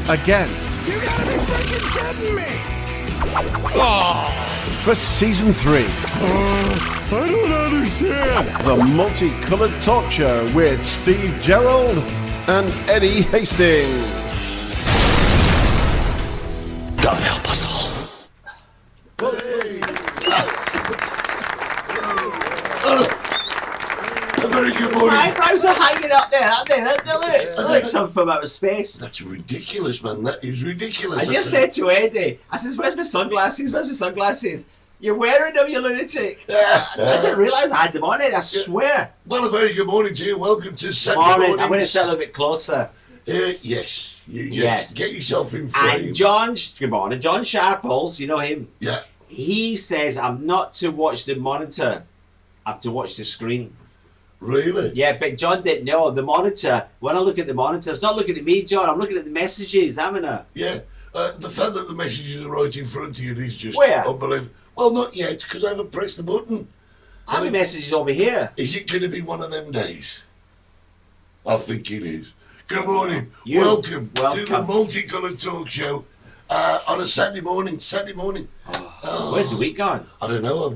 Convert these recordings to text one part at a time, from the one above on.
Again. You gotta be freaking kidding me! For season 3. I don't understand. The Multicoloured Talk Show with Steve Gerald and Eddie Hastings. God help us all. A very good morning. My eyebrows are hanging up there, aren't they? They look like something from outer space. That's ridiculous, man. That is ridiculous. I just said to Eddie, I says, where's my sunglasses? Where's my sunglasses? You're wearing them, you lunatic. I didn't realise I had them on it, I swear. Well, a very good morning to you. Welcome to Sunday Morning. I'm going to sit a little bit closer. Yes. Yes. Get yourself in frame. And good morning, John Sharples, you know him. Yeah. He says I'm not to watch the monitor, I have to watch the screen. Really? Yeah, but John didn't know. The monitor, when I look at the monitor, it's not looking at me, John, I'm looking at the messages, haven't I? Yeah. The fact that the messages are right in front of you is just Where? unbelievable. Well, not yet, because I haven't pressed the button. I have messages over here. Is it going to be one of them days? I think it is. Good morning. You. Welcome to the Multicoloured Talk Show on a Saturday morning. Oh, where's the week gone? I don't know. I'm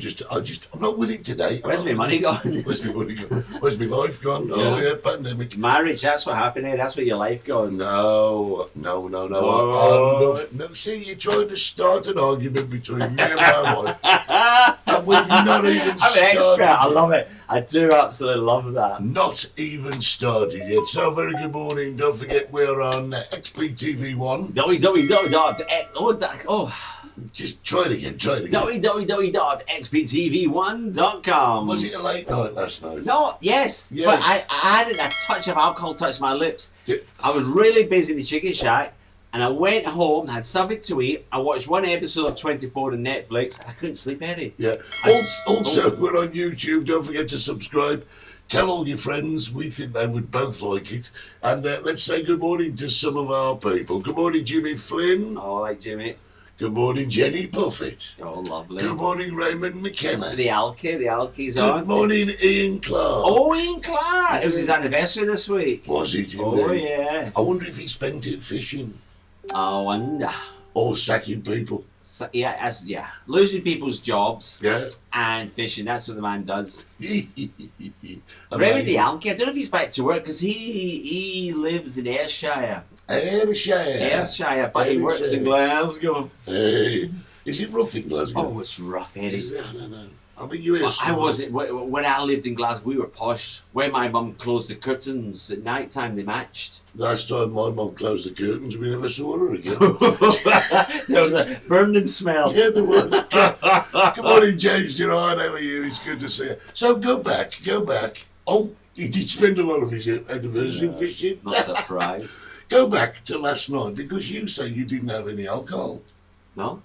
not with it today. Where's my money gone? Where's my money gone? Where's my life gone? Oh yeah, pandemic. Marriage, that's what happened here. That's where your life goes. No. Oh. No, see, you're trying to start an argument between me and my wife. And we've not even started. I'm an expert. I love it. I do absolutely love that. Not even started yet. So very good morning. Don't forget we're on XPTV1. Just try it again. www.xptv1.com. Was it a late night last night? No, yes. But I had a touch of alcohol touch my lips. I was really busy in the chicken shack, and I went home, had something to eat. I watched one episode of 24 on Netflix, and I couldn't sleep, Eddie. Yeah. Also, we're on YouTube. Don't forget to subscribe. Tell all your friends. We think they would both like it. And let's say good morning to some of our people. Good morning, Jimmy Flynn. Oh, I like Jimmy. Good morning, Jenny Buffett. Oh, lovely. Good morning, Raymond McKenna. The Alkie's on. Good morning, Ian Clark. Oh, Ian Clark. It was his anniversary this week. Was it indeed? Oh, yeah. I wonder if he spent it fishing. I wonder. Or sacking people. So, yeah. Losing people's jobs. Yeah. And fishing. That's what the man does. Raymond the Alky, I don't know if he's back to work because he lives in Ayrshire. Ayrshire, but he works in Glasgow. Hey. Is it rough in Glasgow? Oh, it's rough, Eddie. Is it? I don't know. I mean, you I wasn't. When I lived in Glasgow, we were posh. When my mum closed the curtains at night time, they matched. Last time my mum closed the curtains, we never saw her again. There was a burning smell. Yeah, there was. Good morning, James Gerard. How are you? It's good to see you. So go back. Oh, he did spend a lot of his anniversary fishing. Not surprised. Go back to last night because you say you didn't have any alcohol. No.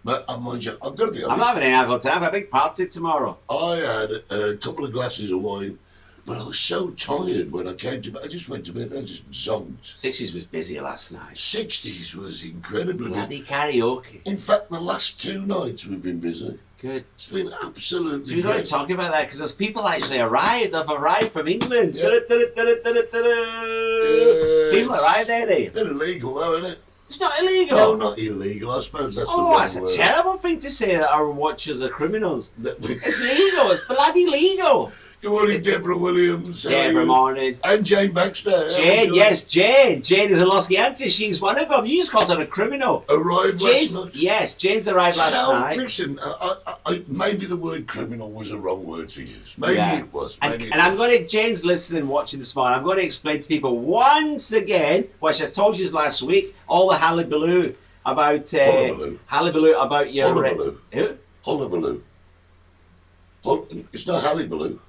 But I've got to be honest. I'm not having any alcohol today. I have a big party tomorrow. I had a couple of glasses of wine, but I was so tired when I came to bed. I just went to bed. I just zonked. 60s was busy last night. 60s was incredibly bloody karaoke. In fact, the last 2 nights we've been busy. Good. It's been absolutely. So we've got to talk about that because there's people actually arrived. They've arrived from England. Yeah. People arrived, Eddie. Bit illegal, though, isn't it? It's not illegal. No, not illegal. I suppose that's the wrong that's word. a terrible thing to say that our watchers are criminals. It's legal. It's bloody legal. Good morning, Deborah Williams. Deborah, morning. And Jane Baxter. Jane, yes, Jane. Jane is a Losky auntie. She's one of them. You just called her a criminal. Arrived last night? Yes, Jane's arrived last night. Listen, maybe the word criminal was a wrong word to use. Maybe it was. And I'm going to, Jane's listening, watching this morning. I'm going to explain to people once again, which I told you last week, all the hullabaloo about your... Hullabaloo. It's not hullabaloo.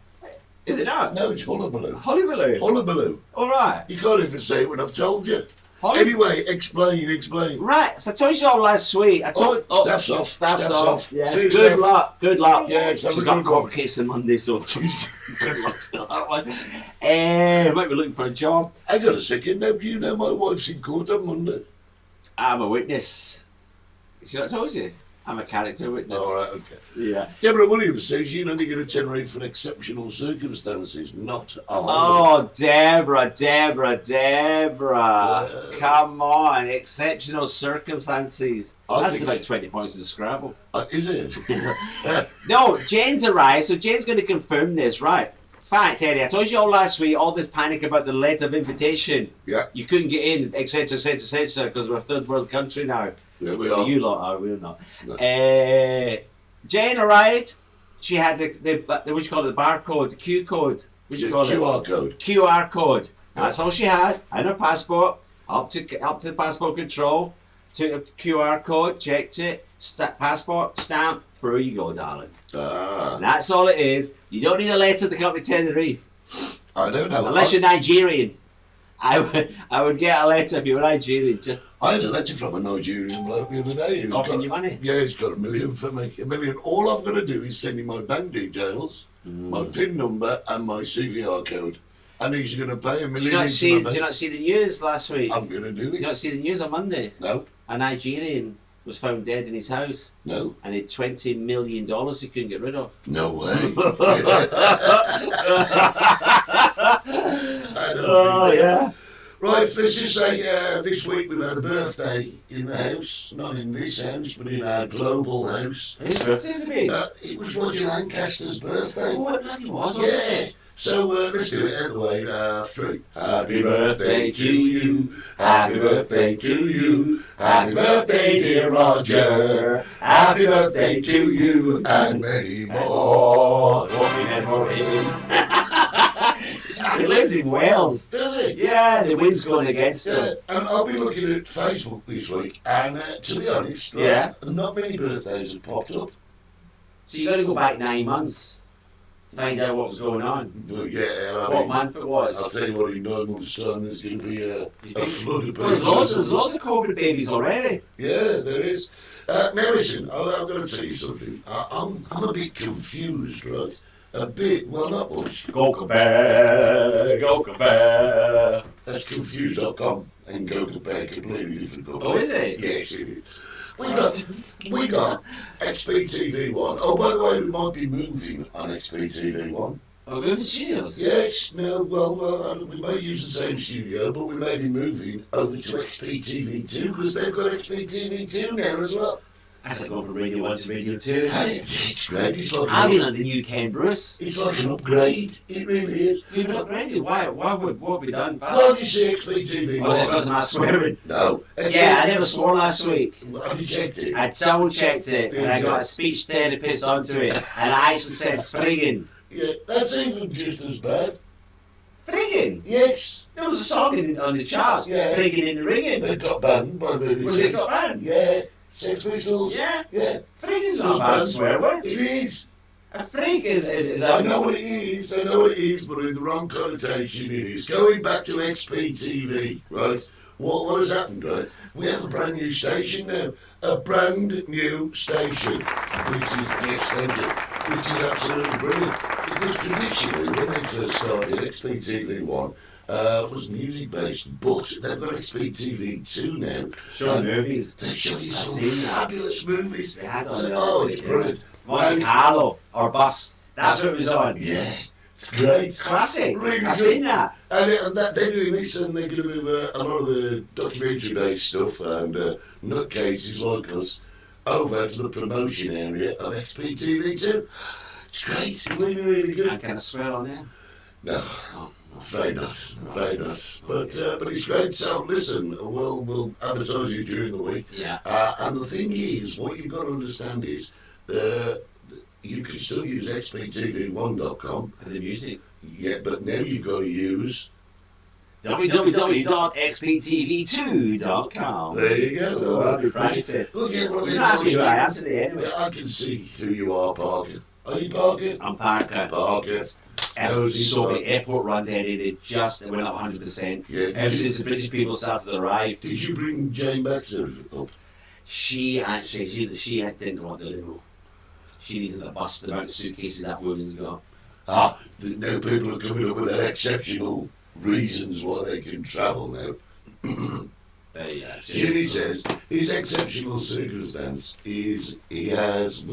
Is it not? No, it's hullabaloo. Hullabaloo. All right. You can't even say it when I've told you. Anyway, explain. Right, so I told you all last week. Staff's off. Yes. Good luck. Yes, she's got a court case on Monday, so good luck to that one. Might be looking for a job. I got a second. Now, do you know my wife's in court on Monday? I'm a witness. She not told you? I'm a character witness. All right, okay. Yeah. Deborah Williams says you only get a Tenerife for exceptional circumstances, not all. Oh, Deborah. Come on. Exceptional circumstances. That's about 20 points in Scrabble. Is it? No, Jane's arrived, so Jane's going to confirm this, right? Fact, Eddie, I told you all last week, all this panic about the letter of invitation. Yeah. You couldn't get in, etc., because we're a third world country now. Yeah, we are. You lot are, we're not. No. Jane arrived. She had the what you call it, the barcode, the Q code. What you call it? QR code. QR code. That's all she had, and her passport. Up to the passport control. Took a QR code, checked it, passport, stamp, through you go, darling. And that's all it is. You don't need a letter to come to Tenerife. I don't know. Unless you're Nigerian. I would get a letter if you were Nigerian. Just I had a letter from a Nigerian bloke the other day. Who's offering got you money. Yeah, he's got $1 million for me. $1 million. All I've got to do is send him my bank details, my PIN number, and my CVR code. And he's going to pay $1 million. Did you not see the news last week? I'm going to do it. Did you not see the news on Monday? No. A Nigerian was found dead in his house. No. And he had $20 million he couldn't get rid of. No way. Yeah. Right, let's just say this week we've had a birthday in the house. Not in this house, but in our global house. Whose birthday is it? It was Roger Lancaster's birthday. Oh, it bloody was, Yeah. So let's do it out of the way. 3. Happy birthday to you. Happy birthday to you. Happy birthday, dear Roger. Happy birthday to you and many more. He lives in Wales. Does it? Yeah, the wind's going against Yeah, him. and I've been looking at Facebook this week, and to be honest, Yeah. not many birthdays have popped up. So you got to go back 9 months to find out what was going on. But yeah, What month it was. I'll tell you what, in 9 months' time, there's going to be a flood of Well, there's lots of COVID babies already. Yeah, there is. Now listen, I'm going to tell you something. I'm a bit confused, right? A bit, well, not much. Go Quebec, go Quebec. That's confused.com and go to bed, completely different company. Oh, is it? Yes, it is. We got XPTV1. Oh, by the way, we might be moving on XPTV1. Oh, we're moving studios? Yes, no, well, we may use the same studio, but we may be moving over to XPTV2 because they've got XPTV2 now as well. That's like going from Radio 1 to Radio 2. It's great. It's like I've been on the new Ken Bruce. It's like an upgrade. It really is. You've been upgraded. Why? What have we done? Well, you see XPTV1. Was it because of my swearing? No. Yeah, I never swore last week. Have you checked it? I double checked it and I got a speech therapist onto it and I actually said friggin'. Yeah, that's even just as bad. Friggin'? Yes. There was a song on the charts. Yeah. Friggin' in the riggin'. They got banned by the... Was it got banned? Yeah. Sex Pistols. Yeah. Yeah. Friggin's not a bad swear word. It is. A frig is I know what it is, but in the wrong connotation it is. Going back to XPTV, right? What has happened, right? We have a brand new station now. A brand new station, which is absolutely brilliant. Because traditionally, when they first started, XPTV1 was music-based, but they've got XPTV2 now. Showing movies. They're showing some fabulous movies. They had on It's brilliant. Monticoloured or Bust. That's what it was on. Yeah, it's great. It's classic. Really I've good. seen that. And they're doing this, and they're going to move a lot of the documentary-based stuff and nutcases like us over to the promotion area of XPTV2. It's great. It's really, really good. And can I swear on there? No, afraid not. But it's great. So listen, we'll advertise you during the week. Yeah. And the thing is, what you've got to understand is, you can still use xptv1.com. For the music. Yeah, but now you've got to use... www.xptv2.com. There you go. Oh, I'll be practicing. Look at what You're not asking who I am today anyway. I can see who you are, Parker. Are you Parker? I'm Parker. Parker. So the airport runs, Eddie, they went up 100%. Yeah, Ever since the British people started to arrive. Did you bring Jane Baxter up? She didn't want the limo. She needed the bus, the amount of suitcases that woman's got. Now people are coming up with their exceptional reasons why they can travel now. There you go. Jimmy says his exceptional circumstance is he has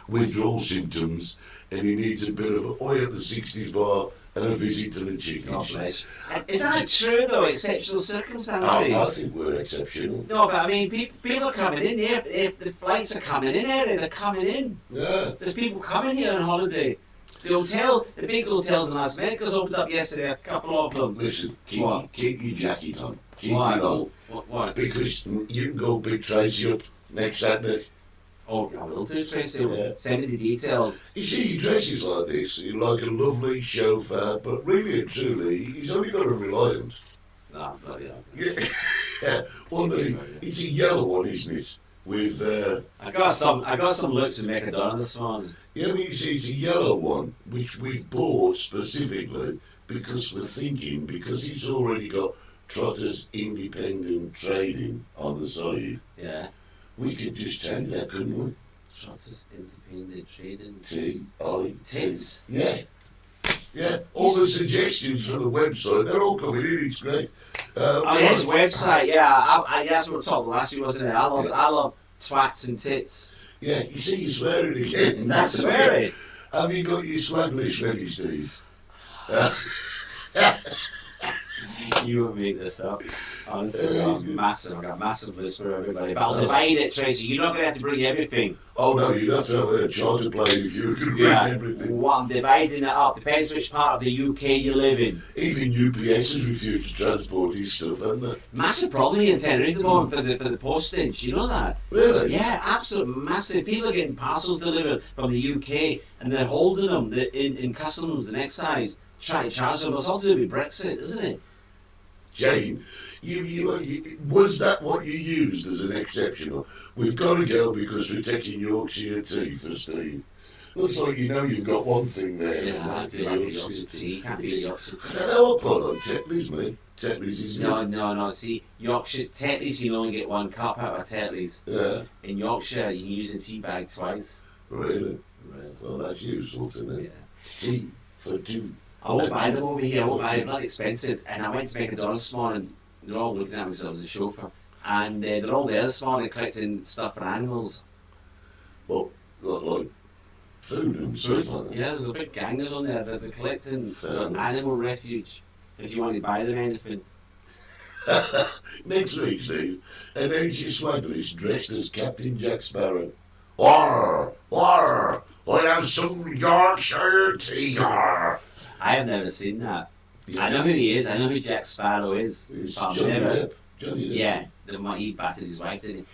withdrawal symptoms and he needs a bit of an oil at the 60s bar and a visit to the chicken God shop. bless. Is that true though? Exceptional circumstances. I think we're exceptional. No, but I mean, people are coming in here. If the flights are coming in here, they're coming in. Yeah. There's people coming here on holiday. The big hotels in Las Vegas opened up yesterday. A couple of them. Listen, keep your jacket on. Keep Why? it on. Why? Because you can go pick Tracy up next Saturday. Oh, I will do, Tracy. Yeah. Send me the details. You see, he dresses like this, like a lovely chauffeur, but really and truly, he's only got a reliant. No, I'm not, you know. Yeah. Well, no, it's a yellow one, isn't it? With I got some looks in Mercadona this morning. yeah, but you see, it's a yellow one, which we've bought specifically because we're thinking, because it's already got Trotter's independent trading on the side, Yeah. we could just change that, couldn't we? Trotters Independent Trading. T-I-T. Tits. Yeah. Yeah, all the suggestions from the website, they're all coming in, it's great. On his website, yeah, I that's what we talked last week, wasn't it? I love twats and tits. Yeah, you see you swearing again. Is that swearing? Have you got your swaglish ready, Steve? You won't make this up. Honestly, I've got a massive list for everybody. But I'll divide it, Tracy. You're not going to have to bring everything. Oh no, you'd have to have a charter plane if you were going to bring everything. Well, I'm dividing it up. Depends which part of the UK you live in. Even UPS has refused to transport his stuff, haven't they? Massive problem here in Tenerife at the moment for the postage. You know that? Really? Yeah, absolute massive. People are getting parcels delivered from the UK and they're holding them in customs and excise, trying to charge them. It's all to do with Brexit, isn't it? Jane, you was that what you used as an exceptional? We've got to go because we're taking Yorkshire tea for Steve. Looks like you know you've got one thing there. Yeah, I do like Yorkshire tea. Can't beat Yorkshire I tea. don't know what part on Tetley's, mate. Tetley's is good. No. See, Yorkshire Tetley's, you can only get one cup out of Tetley's. Yeah, In Yorkshire, you can use a tea bag twice. really? Really. Well, that's useful to know. Yeah. Tea for two. I won't buy them over here. I won't buy them. Not expensive. And I went to Mercadona this morning. They're all looking at me because I was a chauffeur. And they're all there this morning collecting stuff for animals. Well, like food and stuff like that. Yeah, there's a big gang of them there. They're collecting Fair. animal refuge. If you want to buy them anything. Next week, Steve, an ancient swaggler dressed as Captain Jack Sparrow. Arr! Arr! I have some Yorkshire tea. Arr! I have never seen that. Yeah. I know who he is. I know who Jack Sparrow is. It's But I've Johnny never- Depp. Johnny Depp. Yeah, he battered his wife, didn't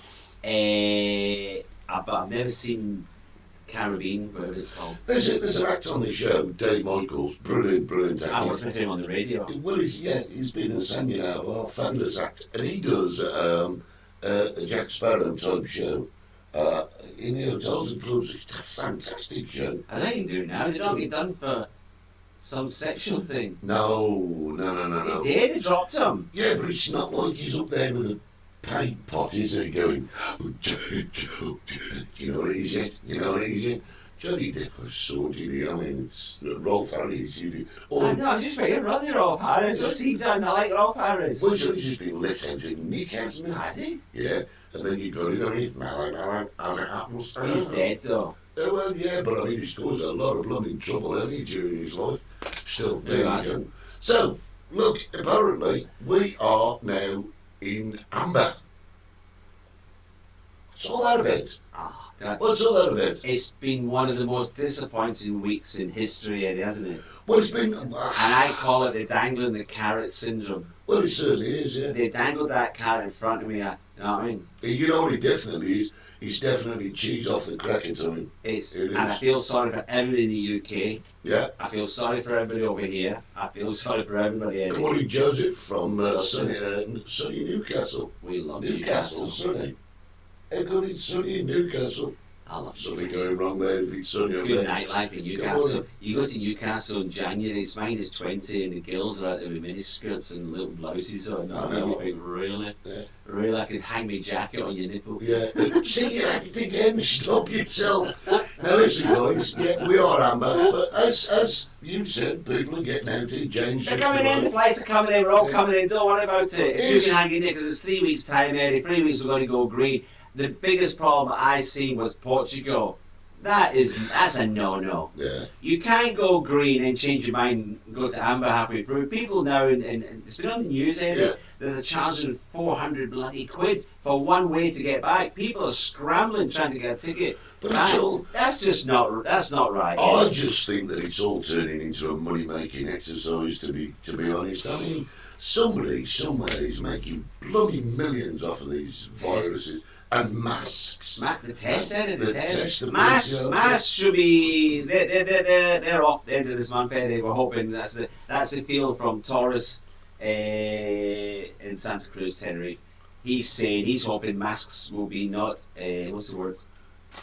he? But I've never seen Caribbean, whatever it's called. There's an actor on the show, Dave Michaels, brilliant I was actor. with him on the radio. Well, he's been in Sanya now, fabulous actor, and he does a Jack Sparrow type show in the hotels and clubs. It's a fantastic show. I don't think they do now. They don't get done for some sexual thing. No. They did. They dropped him. Yeah, but it's not like he's up there with a paint pot, is he? Going, you know what it is yet? You know what it is yet? Johnny Depp was sorted, I mean, it's Rolf Harris, you do. I know, I'm just thinking, run your Rolf Harris. What's he done? I like Rolf Harris. Well, Johnny's just been let out of Nick, hasn't he? Has he? Yeah, and then you got it on it, as it happens. He's dead though. Well, yeah, but I mean, he's caused a lot of blooming trouble, hasn't he, during his life? Still, Who there you go. hasn't? So, look, apparently, we are now in amber. What's all that about? What's all that about? It's been one of the most disappointing weeks in history, Eddie, hasn't it? Well, it's been. And I call it the dangling the carrot syndrome. Well, it certainly is, yeah. They dangled that carrot in front of me, you know what I mean? You know what it definitely is? It's definitely cheese off the cracker time. It is. I feel sorry for everybody in the UK. Yeah. I feel sorry for everybody over here. I feel sorry for everybody, Good Eddie. morning, Joseph from sunny Newcastle. We love Newcastle, sunny. How good it's sunny in Newcastle. I love Something Newcastle. going wrong there if it's sunny up Good there. nightlife in Newcastle. You go to Newcastle in January, it's -20 and the girls are out there with miniskirts and little blouses on. I And know. you think, really? Yeah. Really, I could hang my jacket on your nipple. Yeah. See, you have to again, stop yourself. Now listen, guys. Yeah, we are amber, but as you said, people are getting out to change. They're coming in, the flights are coming in, we're all coming in, don't worry about it. If you can hang in there, because it's 3 weeks' time, Eddie, 3 weeks we're going to go green. The biggest problem I see was Portugal. That's a no-no. Yeah. You can't go green and change your mind and go to amber halfway through. People now, and it's been on the news, Eddie, Yeah. that they're charging 400 bloody quid for one way to get back. People are scrambling trying to get a ticket. But it's all. That's not right. I just think that it's all turning into a money-making exercise. To be honest, I mean, somebody somewhere is making bloody millions off of these viruses and masks. The test, Eddie, the test. The Masks should be. They're off the end of this month, Eddie. We're hoping that's the feel from Taurus in Santa Cruz, Tenerife. He's hoping masks will be not what's the word?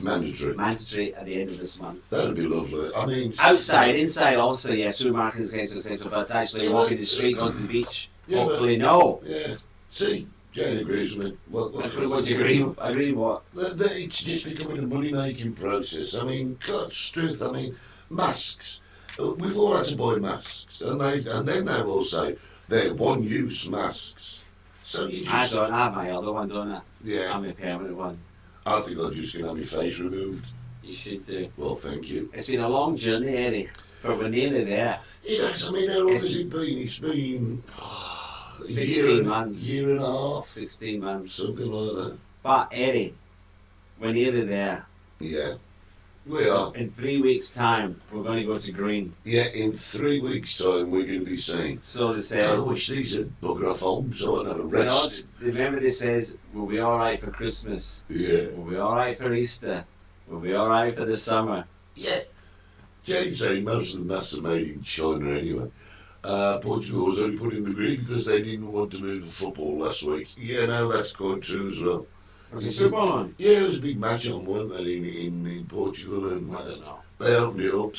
Mandatory at the end of this month. That'd be lovely. I mean, outside, inside, obviously, yeah, supermarkets, etc. But actually, walking the street, going to the beach, hopefully, no. Yeah. See, Jane agrees with me. What do you agree? Agree what? It's just becoming a money-making process. I mean, God's truth. I mean, masks. We've all had to buy masks, and then they will say they're one-use masks. So you just. I don't have my other one, don't I? Yeah. I'm a permanent one. I think I'm just going to have my face removed. You should do. Well, thank you. It's been a long journey, Eddie, but we're nearly there. It has. I mean, how long has it been? It's been 16 months. Year and a half. 16 months. Something like that. But, Eddie, we're nearly there. Yeah. We are. In 3 weeks' time, we're going to go to green. Yeah, in 3 weeks' time, we're going to be saying, So they say. I wish these had bugger off home so I can have a rest. Remember, they says, we'll be alright for Christmas. Yeah. We'll be alright for Easter. We'll be alright for the summer. Yeah. Jane's saying most of the masks are made in China anyway. Portugal was only put in the green because they didn't want to move the football last week. Yeah, no, that's quite true as well. Was it football on? Yeah, it was a big match on, weren't they, in Portugal? And I don't know. they opened it up.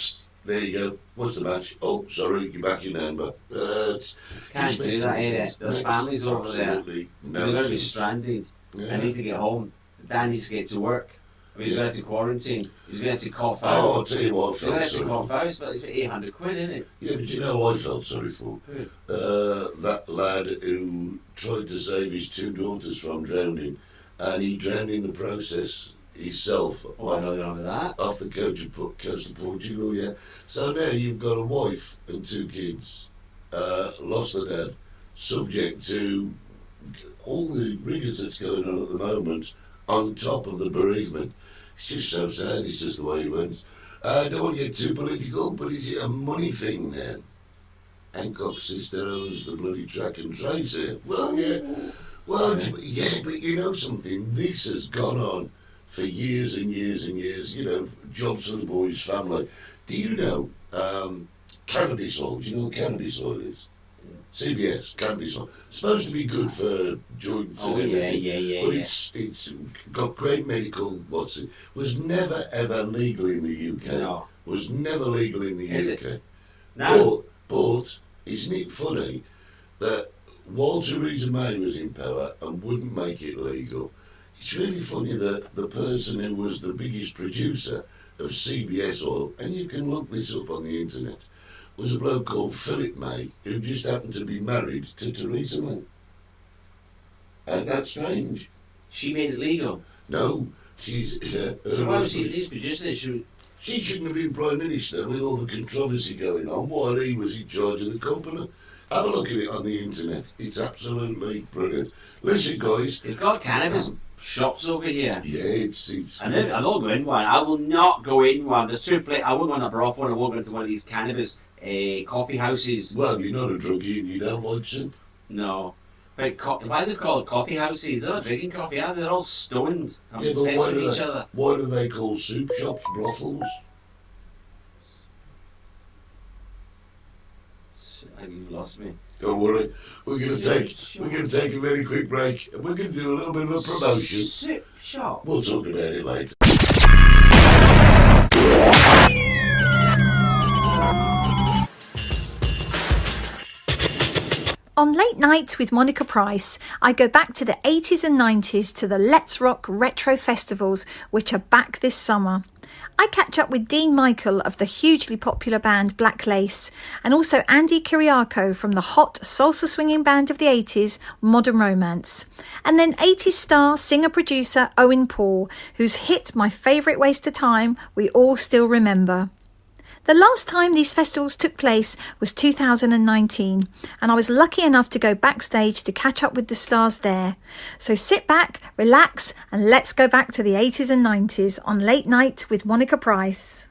There you go. What's the match? Oh, sorry, you're back in amber. Can't do that, innit? There's families over there. No They're going to be sense. stranded. Yeah. I need to get home. Dan needs to get to work. I mean, he's going to have to quarantine. He's going to have to cough Oh, out. I'll tell you what I He's going to felt have to sorry cough for. out, but it's 800 quid, isn't it? Yeah, but you know who I felt sorry for? That lad who tried to save his two daughters from drowning, and he drowned in the process himself Oh, I know you're on with that. off the coast of Portugal, yeah. So now you've got a wife and two kids, lost their dad, subject to all the rigours that's going on at the moment, on top of the bereavement. It's just so sad, it's just the way it went. I don't want to get too political, but it's a money thing now. Hancock's sister owns the bloody track and trace here. Well, yeah. Well, yeah, but you know something? This has gone on for years and years and years. You know, jobs for the boys' family. Do you know cannabis oil? Do you know what cannabis oil is? CBS, cannabis oil. Supposed to be good for joints Oh, and yeah, everything. But yeah. it's got great medical, was never ever legal in the UK. No. Was never legal in the Is UK. it? No. But isn't it funny that while Theresa May was in power and wouldn't make it legal, it's really funny that the person who was the biggest producer of CBS oil, and you can look this up on the internet, was a bloke called Philip May, who just happened to be married to Theresa May. And that's strange. She made it legal. No, she's... So why was he producing it? She shouldn't have been Prime Minister with all the controversy going on while he was in charge of the company. Have a look at it on the internet. It's absolutely brilliant. Listen, guys. They've got cannabis shops over here. Yeah, it's. I don't go in one. I will not go in one. There's two places. I wouldn't want a broth one. I won't go into one of these cannabis coffee houses. Well, you're not a druggie and you don't like soup. No. But why are they called coffee houses? They're not drinking coffee, are they? They're all stoned, having sex with each other. Why do they call soup shops brothels? You've lost me. Don't worry. We're gonna take a very quick break and we're gonna do a little bit of a promotion. Soup shop. We'll talk about it later. On Late Nights with Monica Price, I go back to the 80s and 90s to the Let's Rock retro festivals, which are back this summer. I catch up with Dean Michael of the hugely popular band Black Lace, and also Andy Kiriako from the hot salsa swinging band of the 80s, Modern Romance. And then 80s star singer-producer Owen Paul, whose hit My Favourite Waste of Time we all still remember. The last time these festivals took place was 2019, and I was lucky enough to go backstage to catch up with the stars there. So sit back, relax, and let's go back to the 80s and 90s on Late Night with Monica Price.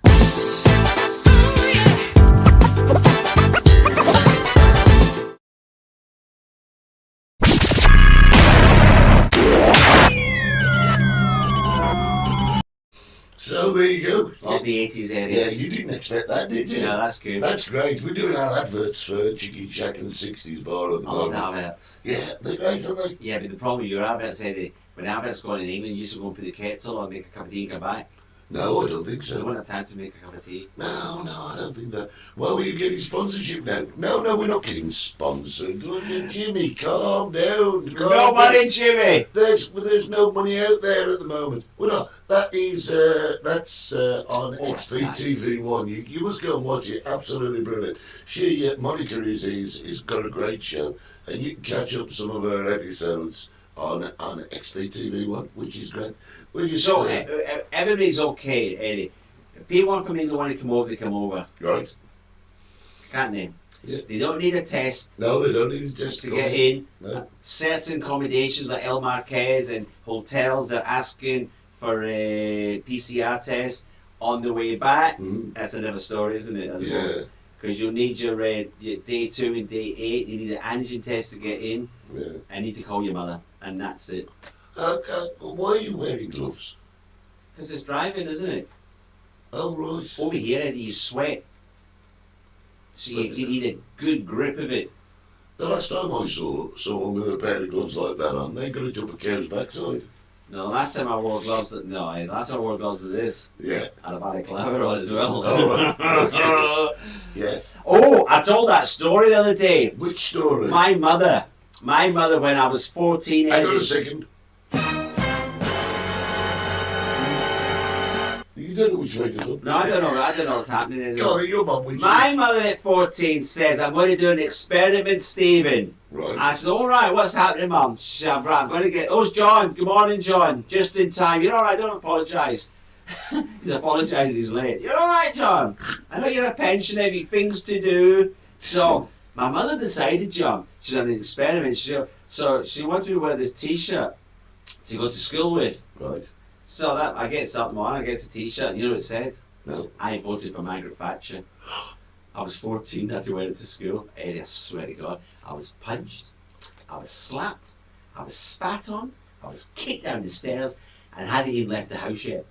So there you go. Love the 80s area. Yeah, you didn't expect that, did you? No, that's good. That's great. We're doing our adverts for Chicken Shack and the 60s bar at the I love moment. the adverts. Yeah, they're great, aren't they? Yeah, but the problem with your adverts, Eddie, when adverts go on in England, you used to go and put the kettle on, make a cup of tea and come back. No, I don't think You so. won't have time to make a cup of tea. No, I don't think that. Well, we're getting sponsorship now. No, we're not getting sponsored. Jimmy, calm down. Calm No money, down. Jimmy! There's no money out there at the moment. Well, no, that's on XBTV1. You must go and watch it. Absolutely brilliant. Monica is got a great show, and you can catch up some of her episodes on XBTV1, which is great. So, everybody's okay, Eddie. If people from England want to come over, they come over. Right. Can't they? Yeah. They don't need a test No, they don't need a test to get in. No. Certain accommodations like El Marquez and hotels are asking for a PCR test on the way back. Mhm. That's another story, isn't it? Yeah. Because you'll need your day 2 and day 8. You need an antigen test to get in. Yeah. I need to call your mother, and that's it. Why are you wearing gloves? Because it's driving, isn't it? Oh, right. Over here, Eddie, you sweat. So you need a good grip of it. The last time I saw someone with a pair of gloves like that on, they got it up a cow's backside. No, last time I wore gloves, last time I wore gloves to this. Yeah. And I've had a clover on as well. Oh, right. Yeah. Oh, I told that story the other day. Which story? My mother, when I was 14, Hang on Eddie, a second. You don't know which way to look. no, I don't know what's happening anymore. God, your mum, which My mother at 14 says, I'm going to do an experiment, Stephen. Right. I said, all right, what's happening, Mum? She said, right, I'm going to get... Oh, it's John. Good morning, John. Just in time. You're all right, don't apologise. He's apologising he's late. You're all right, John. I know you're a pensioner, you've things to do. So, my mother decided, John, she's on an experiment. So she wanted me to wear this T-shirt to go to school with. Right. So that I get something on, I get a T-shirt. You know what it said? No. I voted for Margaret Thatcher. I was 14, I had to wear it to school. Eddie, I swear to God, I was punched, I was slapped, I was spat on, I was kicked down the stairs, and hadn't even left the house yet.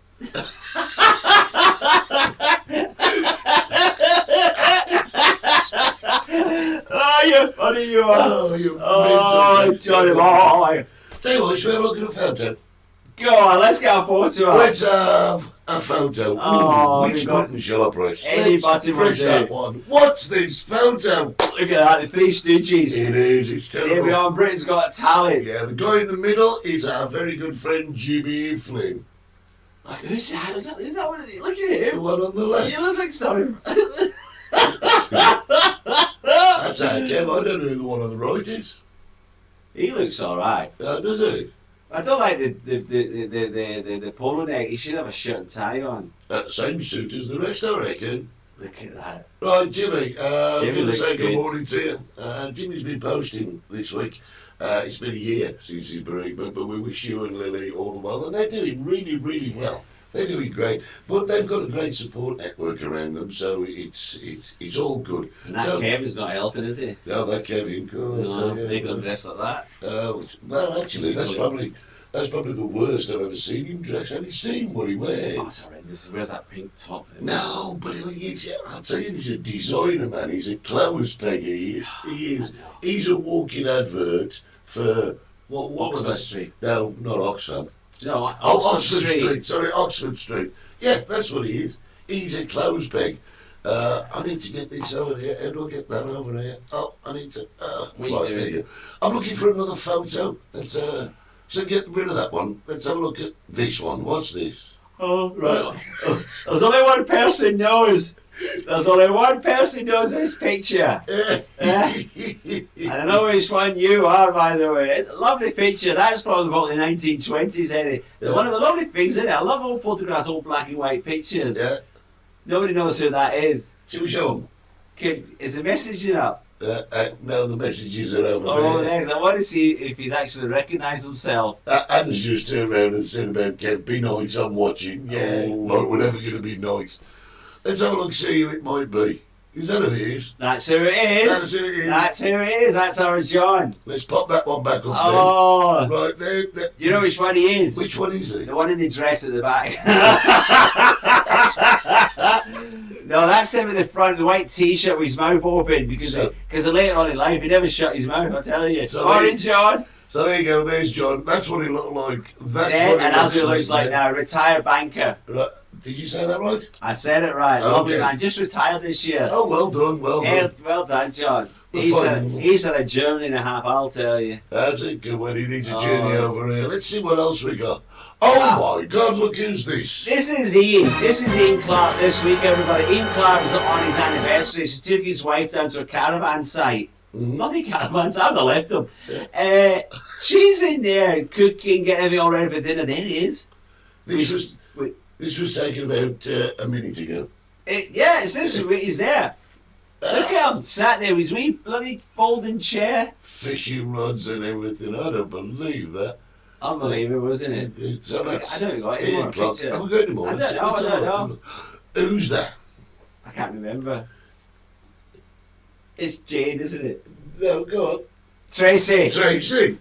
Oh, you're funny, you are. Oh, you're Oh, Johnny boy. Tell you what, should we have a look at a photo? Go on, let's get a photo up. Let's have a photo. Oh, Ooh, which button shall I press? Any Let's button will press do. that one. What's this photo? Look at that, the Three Stooges. It is, it's Here we terrible. are, Britain's Got Talent. Yeah, the guy in the middle is our very good friend Jimmy Flynn. Like, who's that? Is that what it is? Look at The him. one on the left. He looks like something. That's our Kev. I don't know who the one on the right is. He looks alright. Does he? I don't like the polo neck. He should have a shirt and tie on. Same suit as the rest, I reckon. Look at that. Right, Jimmy. Jimmy I'm going to looks say good good. morning to you. Jimmy's been posting this week. It's been a year since his bereavement, but we wish you and Lily all the well. And they're doing really, really well. They're doing great. But they've got a great support network around them, so it's all good. And that So, Kevin's not helping, is he? no, that Kevin. God, No, making him dress like that. Well, actually, that's probably the worst I've ever seen him dress. Have you seen what he wears? Oh, it's horrendous. He wears that pink top. No, but I'll tell you, he's a designer, man. He's a clothes pegger. He is. He's a walking advert for what was Oxford that? Street. No, not Oxfam. No, Oxford Street. Sorry, Oxford Street. Yeah, that's what he is. He's a clothes peg. I need to get this over here. How do I get that over here? Oh, I need to. What are you right, doing? there you go. I'm looking for another photo. So get rid of that one. Let's have a look at this one. What's this? Oh, right. There's only one person knows. There's only one person knows this picture. And I know which one you are, by the way. It's a lovely picture. That's from about the 1920s, Eddie. One of the lovely things, isn't it? I love old photographs, old black and white pictures. Yeah. Nobody knows who that is. Should we show him? Is the message up? No, the messages are over Oh, there. there. I want to see if he's actually recognised himself. Anne's just turned around and said about Kev, be nice, I'm watching. Yeah, Oh. like we're never going to be nice. Let's have a look, see who it might be. Is that who it is? That's who it is. That's who it is. That's who it is. That's our John. Let's pop that one back up Oh. there. Right there. You know which one he is? Which one is he? The one in the dress at the back. No, that's him at the front, the white t-shirt with his mouth open, because later on in life he never shut his mouth, I tell you. So Morning, John. So there you go, there's John. That's what he looked like. That's Then, what he and that's what he looks like there. now, retired banker. Right. Did you say that right? I said it right. Okay. Lovely man, just retired this year. Oh, well done, well done. Well done, John. Well, He's had a journey and a half, I'll tell you. That's it, good one. He needs a journey over here. Let's see what else we got. Oh my God, look who's this. This is Ian. This is Ian Clark this week, everybody. Ian Clark was on his anniversary. He took his wife down to a caravan site. Bloody caravans, I would have left them. She's in there cooking, getting everything all ready for dinner. There he is. This was taken about a minute ago. It's this. He's there. Look at him sat there with his wee bloody folding chair. Fishing rods and everything. I don't believe that. Unbelievable, isn't it? So that's I don't know. 8 o'clock. Have we got any more? I don't know. Who's that? I can't remember. It's Jane, isn't it? No, go on. Tracy. Tracy.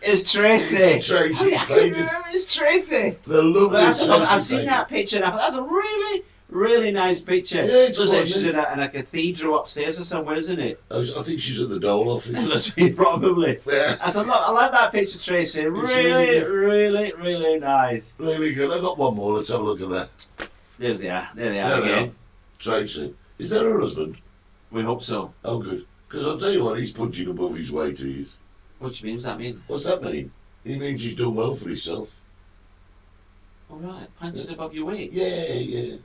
It's Tracy. It's Tracy. I can't remember. It's Tracy. The lovely Tracy. I've seen that picture and I thought that's a really, really nice picture. Yeah, it's looks quite like she's nice. in a cathedral upstairs or somewhere, isn't it? I think she's at the Dole office. Must be, probably. Yeah. I like that picture, Tracy. Really, really, really nice. Really good. I got one more. Let's have a look at that. There they are There they are. again. Tracy. Is that her husband? We hope so. Oh, good. Because I'll tell you what, he's punching above his weight, he is. What do you mean? What's that mean? What's that mean? He means he's done well for himself. All right, punching above your weight. Yeah.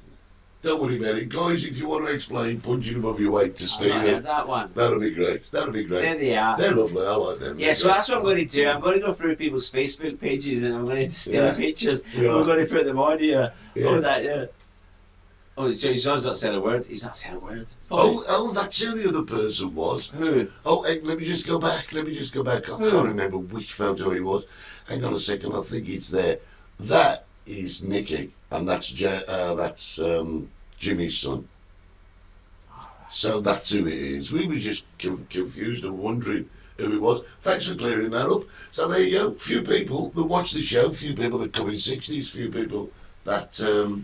Don't worry about it. Guys, if you want to explain punching above your weight to I've not heard Stephen, that one. that'll be great. That'll be great. There they are. They're lovely. I like them. Yeah, so that's what I'm going to do. I'm going to go through people's Facebook pages and I'm going to steal Yeah. pictures. Yeah. I'm going to put them on here. Yeah. Oh, that, yeah. Oh, John's not said a word. He's not said a word. Oh, that's who the other person was. Who? Oh, hey, let me just go back. I can't remember which photo it was. Hang on a second. I think it's there. That is Nicky, and that's Jimmy's son. So that's who it is. We were just confused and wondering who it was. Thanks for clearing that up. So there you go. Few people that watch the show. Few people that come in 60s. Few people that. So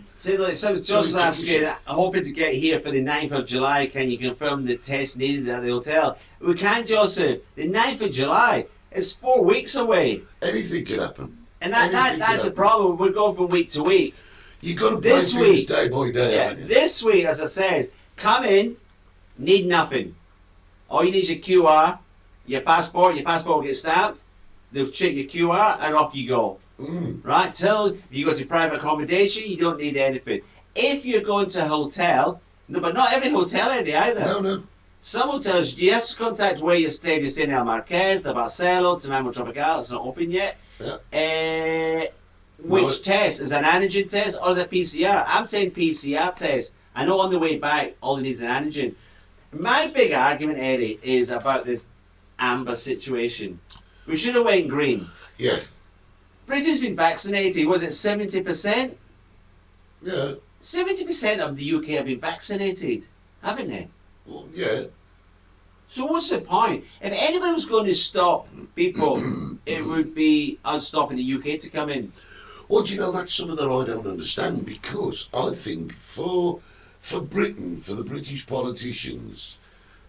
John's asking, I'm hoping to get here for the 9th of July. Can you confirm the test needed at the hotel? We can, Joseph. The 9th of July. It's 4 weeks away. Anything could happen. And Anything that's could the happen. problem. We're going from week to week. You've got to play This things week, day by day, Yeah, haven't you? this week, as I said, come in, need nothing. All you need is your QR, your passport will get stamped, they'll check your QR and off you go. Right? Till you go to private accommodation, you don't need anything. If you're going to a hotel, no, but not every hotel either. No. Some hotels, you have to contact where you're staying. You're staying in El Marquez, the Barcelo, Tamamo Tropical, it's not open yet. Yeah. Which test? Is it an antigen test or is it PCR? I'm saying PCR test. I know on the way back, all it needs is an antigen. My big argument, Eddie, is about this amber situation. We should have went green. Yeah. Britain's been vaccinated. Was it 70%? Yeah. 70% of the UK have been vaccinated, haven't they? Well, yeah. So what's the point? If anybody was going to stop people, it would be us stopping the UK to come in. Well, do you know, that's something that I don't understand, because I think for Britain, for the British politicians,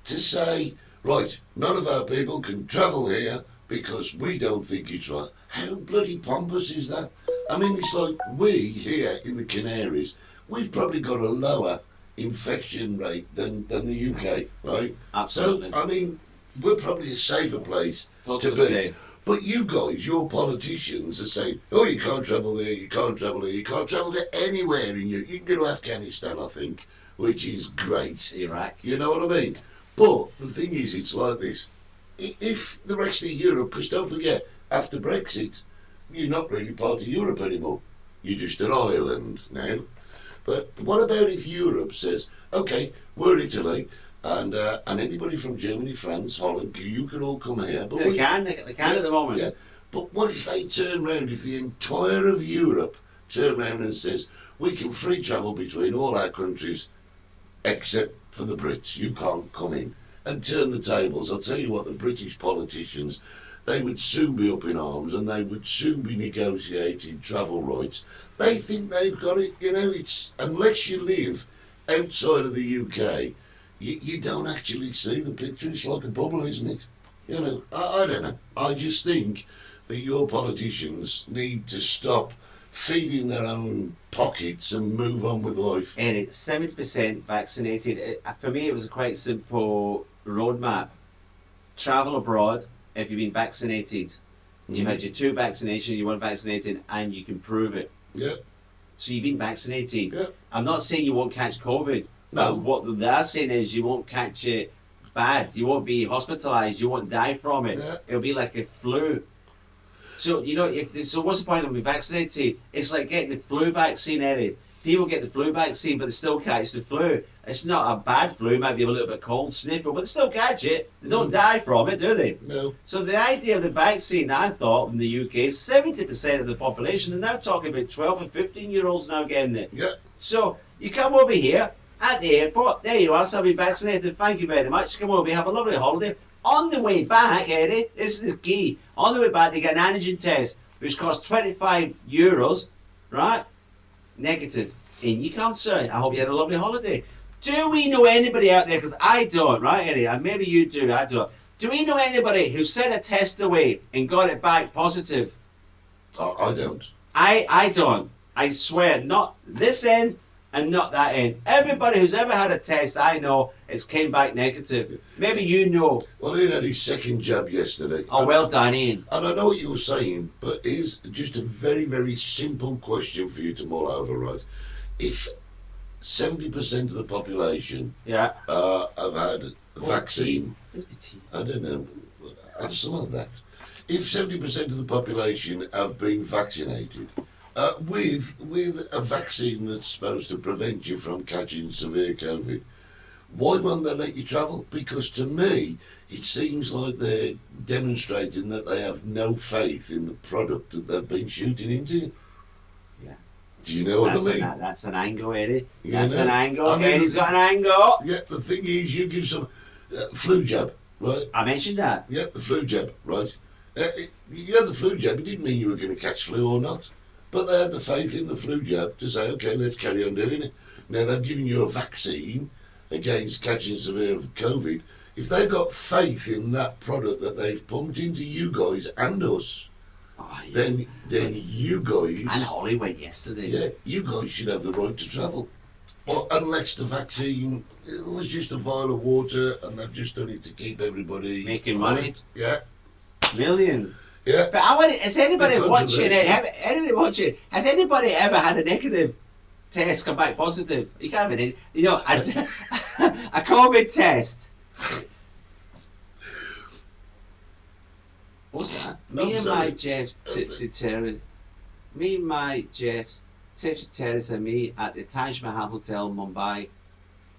to say, right, none of our people can travel here because we don't think it's right. How bloody pompous is that? I mean, it's like we here in the Canaries, we've probably got a lower infection rate than the UK, right? Absolutely. So, I mean, we're probably a safer place Totally to be. safe. But you guys, your politicians, are saying, oh, you can't travel there, you can't travel there, you can't travel to anywhere in Europe. You can go to Afghanistan, I think, which is great. Iraq. You know what I mean? But the thing is, it's like this. If the rest of Europe, because don't forget, after Brexit, you're not really part of Europe anymore. You're just an island now. But what about if Europe says, okay, we're Italy, and anybody from Germany, France, Holland, you can all come here. But They can at the moment. Yeah. But what if they turn round, if the entire of Europe turn round and says, we can free travel between all our countries, except for the Brits, you can't come in, and turn the tables. I'll tell you what, the British politicians, they would soon be up in arms and they would soon be negotiating travel rights. They think they've got it, you know, it's, unless you live outside of the UK, you don't actually see the picture. It's like a bubble, isn't it? You know, I don't know. I just think that your politicians need to stop feeding their own pockets and move on with life. And it's 70% vaccinated. For me, it was a quite simple roadmap. Travel abroad if you've been vaccinated. You've had your 2 vaccinations, you weren't vaccinated, and you can prove it. Yeah. So you've been vaccinated. Yeah. I'm not saying you won't catch COVID. No. What they are saying is you won't catch it bad. You won't be hospitalised. You won't die from it. Yeah. It'll be like a flu. So, you know, what's the point of being vaccinated? It's like getting the flu vaccine, Eddie. People get the flu vaccine, but they still catch the flu. It's not a bad flu. It might be a little bit cold, sniffle, but they still catch it. They don't die from it, do they? No. So the idea of the vaccine, I thought, in the UK, 70% of the population are now talking about 12 and 15-year-olds now getting it. Yeah. So you come over here at the airport, there you are, so I've been vaccinated, thank you very much. Come over here, have a lovely holiday. On the way back, Eddie, this is the key. On the way back, they get an antigen test, which costs €25, right? Negative. In you come, sir. I hope you had a lovely holiday. Do we know anybody out there, because I don't, right, Eddie? And maybe you do, I don't. Do we know anybody who sent a test away and got it back positive? I don't. I don't. I swear, not this end and not that end. Everybody who's ever had a test, I know, it's came back negative. Maybe you know. Well, he had his second jab yesterday. Oh, well done, Ian. And I know what you were saying, but here's just a very, very simple question for you to mull over, right? If 70% of the population Yeah. have had a vaccine, I don't know, have some of that. If 70% of the population have been vaccinated with a vaccine that's supposed to prevent you from catching severe COVID, why won't they let you travel? Because to me, it seems like they're demonstrating that they have no faith in the product that they've been shooting into. Yeah. Do you know what I mean? That's an angle, Eddie. You That's know? an angle. I mean, Eddie's got an angle. Yeah, the thing is, you give some flu jab, right? I mentioned that. Yeah, the flu jab, right? You had the flu jab, it didn't mean you were going to catch flu or not. But they had the faith in the flu jab to say, okay, let's carry on doing it. Now, they've given you a vaccine against catching severe COVID. If they've got faith in that product that they've pumped into you guys and us, then you guys... And Holly went yesterday. Yeah, you guys should have the right to travel. Well, unless the vaccine was just a vial of water and they've just done it to keep everybody... Making money. Yeah. Millions. Yeah. But I want. Is anybody The watching it? controversy. Anybody watching? Has anybody ever had a negative test come back positive? You can't have it. You know, a COVID test. What's that? No, Me and sorry. my Jeff's tipsy terrace. Me and my Jeff's tipsy terrace and me at the Taj Mahal Hotel in Mumbai.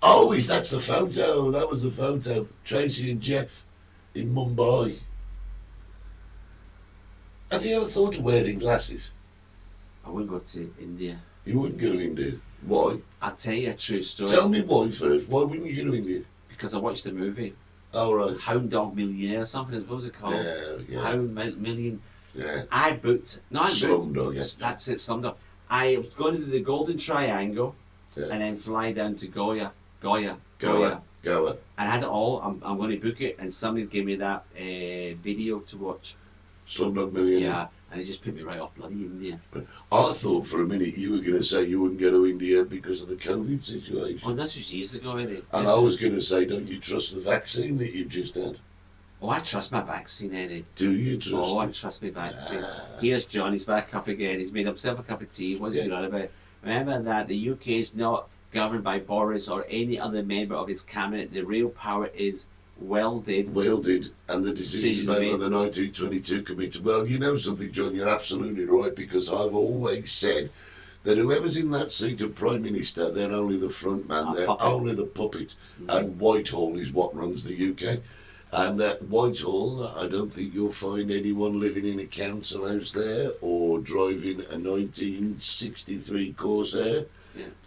Oh, that's the photo. That was the photo. Tracy and Jeff in Mumbai. Have you ever thought of wearing glasses? I wouldn't go to India. You wouldn't go to India. Why? I'll tell you a true story. Tell me why first. Why wouldn't you go to India? Because I watched the movie. Oh, right. Hound Dog Millionaire or something. What was it called? Yeah. Hound Million. Yeah. I booked. No, I booked. Slumdog, yeah. That's it, Slumdog. I was going to do the Golden Triangle Yeah. and then fly down to Goa. Go on. And I had it all. I'm going to book it, and somebody gave me that video to watch. Slumdog Millionaire. Yeah, and it just put me right off bloody India. I thought for a minute you were going to say you wouldn't go to India because of the COVID situation. Oh, this was years ago, really. And I was going to say, don't you trust the vaccine that you've just had? Oh, I trust my vaccine, Eddie. Do you trust Oh, I it? trust my vaccine. Here's Johnny's back up again. He's made himself a cup of tea. What's he on about? Remember that the UK is not governed by Boris or any other member of his cabinet. The real power is wielded. And the decision made by the 1922 committee. Well, you know something, John, you're absolutely right, because I've always said that whoever's in that seat of Prime Minister, they're only the front man, they're only the puppet, and Whitehall is what runs the UK. And at Whitehall, I don't think you'll find anyone living in a council house there or driving a 1963 Corsair.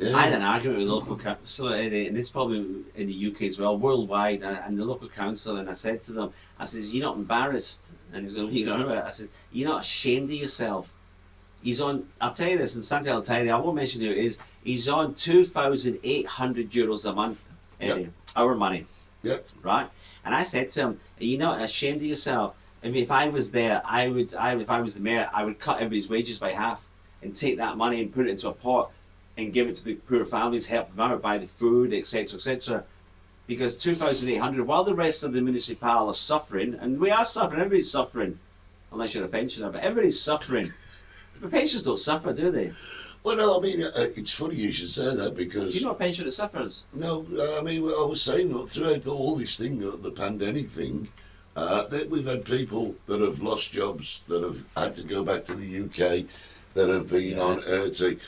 I had an argument with the local council, and it's probably in the UK as well, worldwide, and the local council, and I said to them, I says, you're not embarrassed? And he's going, what are you going on about? I says, you're not ashamed of yourself? He's on, I'll tell you this, and Santiago will tell you, I won't mention who it is, he's on €2,800 a month, Eddie, our money. Yep. Right? And I said to him, are you not ashamed of yourself? I mean, if I was there, if I was the mayor, I would cut everybody's wages by half and take that money and put it into a pot and give it to the poor families, help them out, buy the food, etc., etc. Because 2,800, while the rest of the municipal are suffering, and we are suffering, everybody's suffering, unless you're a pensioner, but everybody's suffering. But pensioners don't suffer, do they? Well, no, I mean, it's funny you should say that, because... Do you know a pensioner suffers? No, I mean, I was saying that throughout all this thing, the pandemic thing, that we've had people that have lost jobs, that have had to go back to the UK, that have been on ERTE.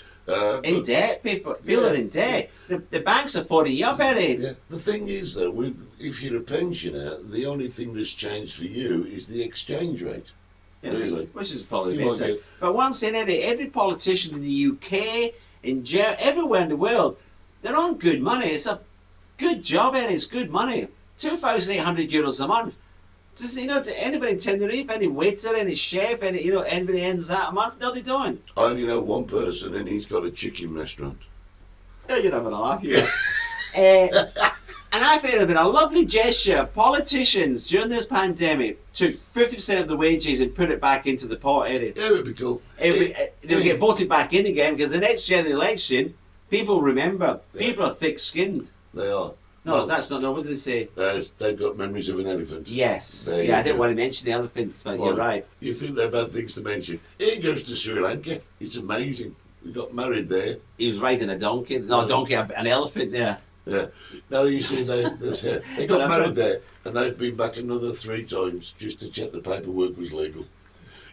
In debt, people are in debt. The banks are 40 you up, Eddie. Yeah. The thing is, though, if you're a pensioner, the only thing that's changed for you is the exchange rate. Yeah, really? Which is probably You better. might But what I'm saying, Eddie, every politician in the UK, everywhere in the world, they're on good money. It's a good job, Eddie. It's good money. €2,800 a month. Does anybody in Tenerife, any waiter, any chef, anybody earns that a month? No, they don't. I only know one person, and he's got a chicken restaurant. Oh, you're having a laugh, and I think it would have been a lovely gesture. Politicians during this pandemic took 50% of the wages and put it back into the pot, Eddie. Yeah, it would be cool. They would get voted back in again, because the next general election, people remember. People are thick-skinned. They are. No, that's not. No, what did they say? They've got memories of an elephant. Yes. I didn't want to mention the elephants, but you're right. You think they're bad things to mention. He goes to Sri Lanka. It's amazing. We got married there. He was riding a donkey. No, a donkey, an elephant there. Yeah. No, you see, they got married there, and they've been back another 3 times just to check the paperwork was legal.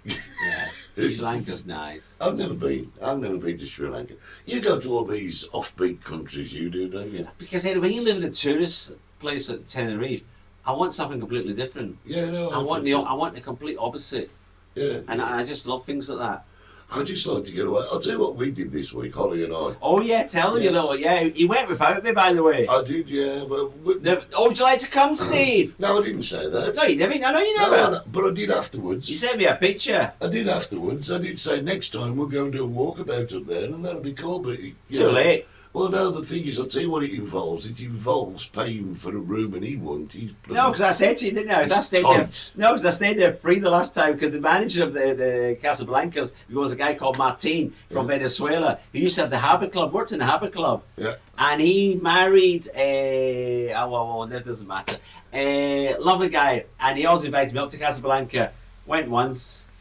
Yeah. Sri Lanka's nice. I've never been to Sri Lanka. You go to all these offbeat countries, you do, don't you? Because when you live in a tourist place at Tenerife, I want something completely different. Yeah, no. I want the complete opposite. Yeah. And I just love things like that. I just like to get away. I'll tell you what we did this week, Holly and I. Oh yeah, tell them, he went without me, by the way. I did, yeah. But would you like to come, Steve? No, I didn't say that. No, you didn't. I know you never. No, but I did afterwards. You sent me a picture. I did afterwards. I did say next time we'll go and do a walkabout up there, and that'll be cool. But Too late. Well, no, the thing is, I'll tell you what it involves. It involves paying for a room, and he won't. No, because I said to you, didn't I? I stayed there free the last time, because the manager of the Casablancas was a guy called Martin from Venezuela, who used to have the Harbour Club, worked in the Harbour Club. Yeah. And he married that doesn't matter. Lovely guy, and he always invited me up to Casablanca. Went once.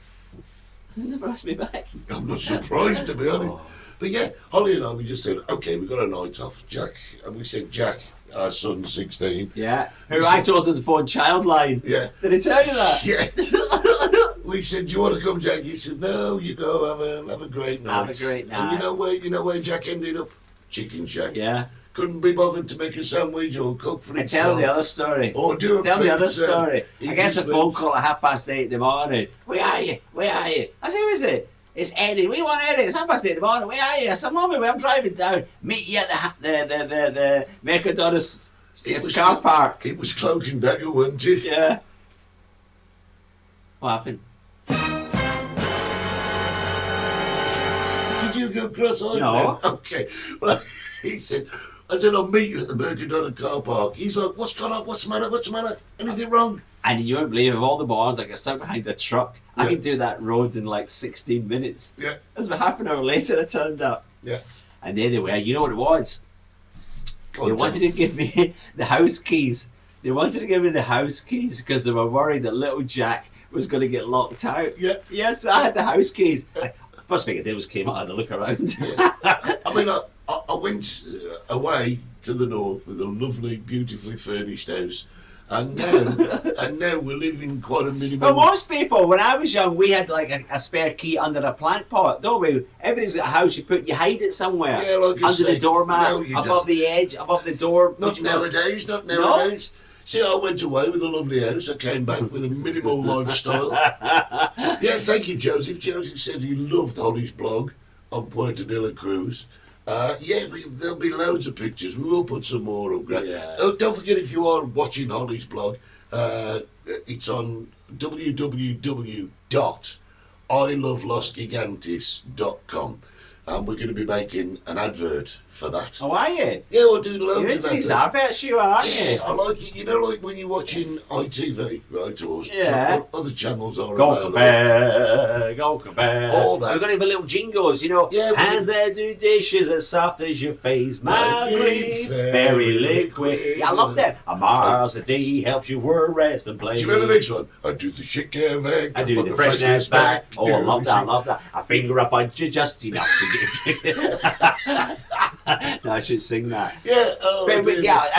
He never asked me back. I'm not surprised, to be honest. But yeah, Holly and I, we just said, okay, we've got a night off. Jack, and we said, Jack, our son's 16. Yeah. I told him the phone child line. Yeah. Did he tell you that? Yeah. We said, do you want to come, Jack? He said, no, you go, have a great night. Have a great night. And you know where Jack ended up? Chicken Shack. Yeah. Couldn't be bothered to make a sandwich or cook for himself. Tell the other story. Or do a Tell the other story. I guess a phone went, call at 8:30 in the morning. Where are you? I said, who is it? It's Eddie. We want Eddie. It's 8:30 in the morning. Where are you? I said, Mommy, I'm driving down. Meet you at the Mercadona's car park. It was Cloak and Dagger, wasn't it? Yeah. What happened? Did you go cross-eyed? No. Then? Okay. Well, he said, I said, I'll meet you at the Mercadona car park. He's like, what's going on? What's the matter? What's the matter? Anything wrong? And you won't believe, of all the bars, I got stuck behind a truck. Yeah. I could do that road in like 16 minutes. Yeah. It was about half an hour later I turned up. Yeah. And there they were. You know what it was? Go They on, wanted to give me the house keys They wanted to give me the house keys because they were worried that little Jack was going to get locked out. Yeah. Yes, I had the house keys. First thing I did was came out and had a look around. I mean, I went away to the north with a lovely, beautifully furnished house, and now we live in quite a minimal. But most people, when I was young, we had like a spare key under a plant pot, don't we? Everybody's got a house, you hide it somewhere. Yeah, like I under say, the doormat, no, you above don't. the edge, above the door. Not nowadays, not nowadays. See, I went away with a lovely house. I came back with a minimal lifestyle. Yeah, thank you, Joseph. Joseph says he loved Holly's blog on Puerto de la Cruz. There'll be loads of pictures. We will put some more up. Yeah. Oh, don't forget, if you are watching Holly's blog, it's on www.ilovelosgigantes.com. And we're going to be making an advert for that. Oh, are you? Yeah, we're doing loads You're of into these adverts. adverts, you are, aren't Yeah, you? I like it. You know, like when you're watching ITV, right, or Yeah. other channels are Go available. compare, go compare. All that. We've got even little jingles, you know. Yeah, we- Hands that do dishes as soft as your face. My grief, very liquid. Yeah, I love that. A Mars a day helps you work, rest and play. Do you remember this one? I do the shit back. I do put the freshness back. Oh, I love Do that, I love that. A finger up on you just enough to get. No, I should sing that. Yeah, Are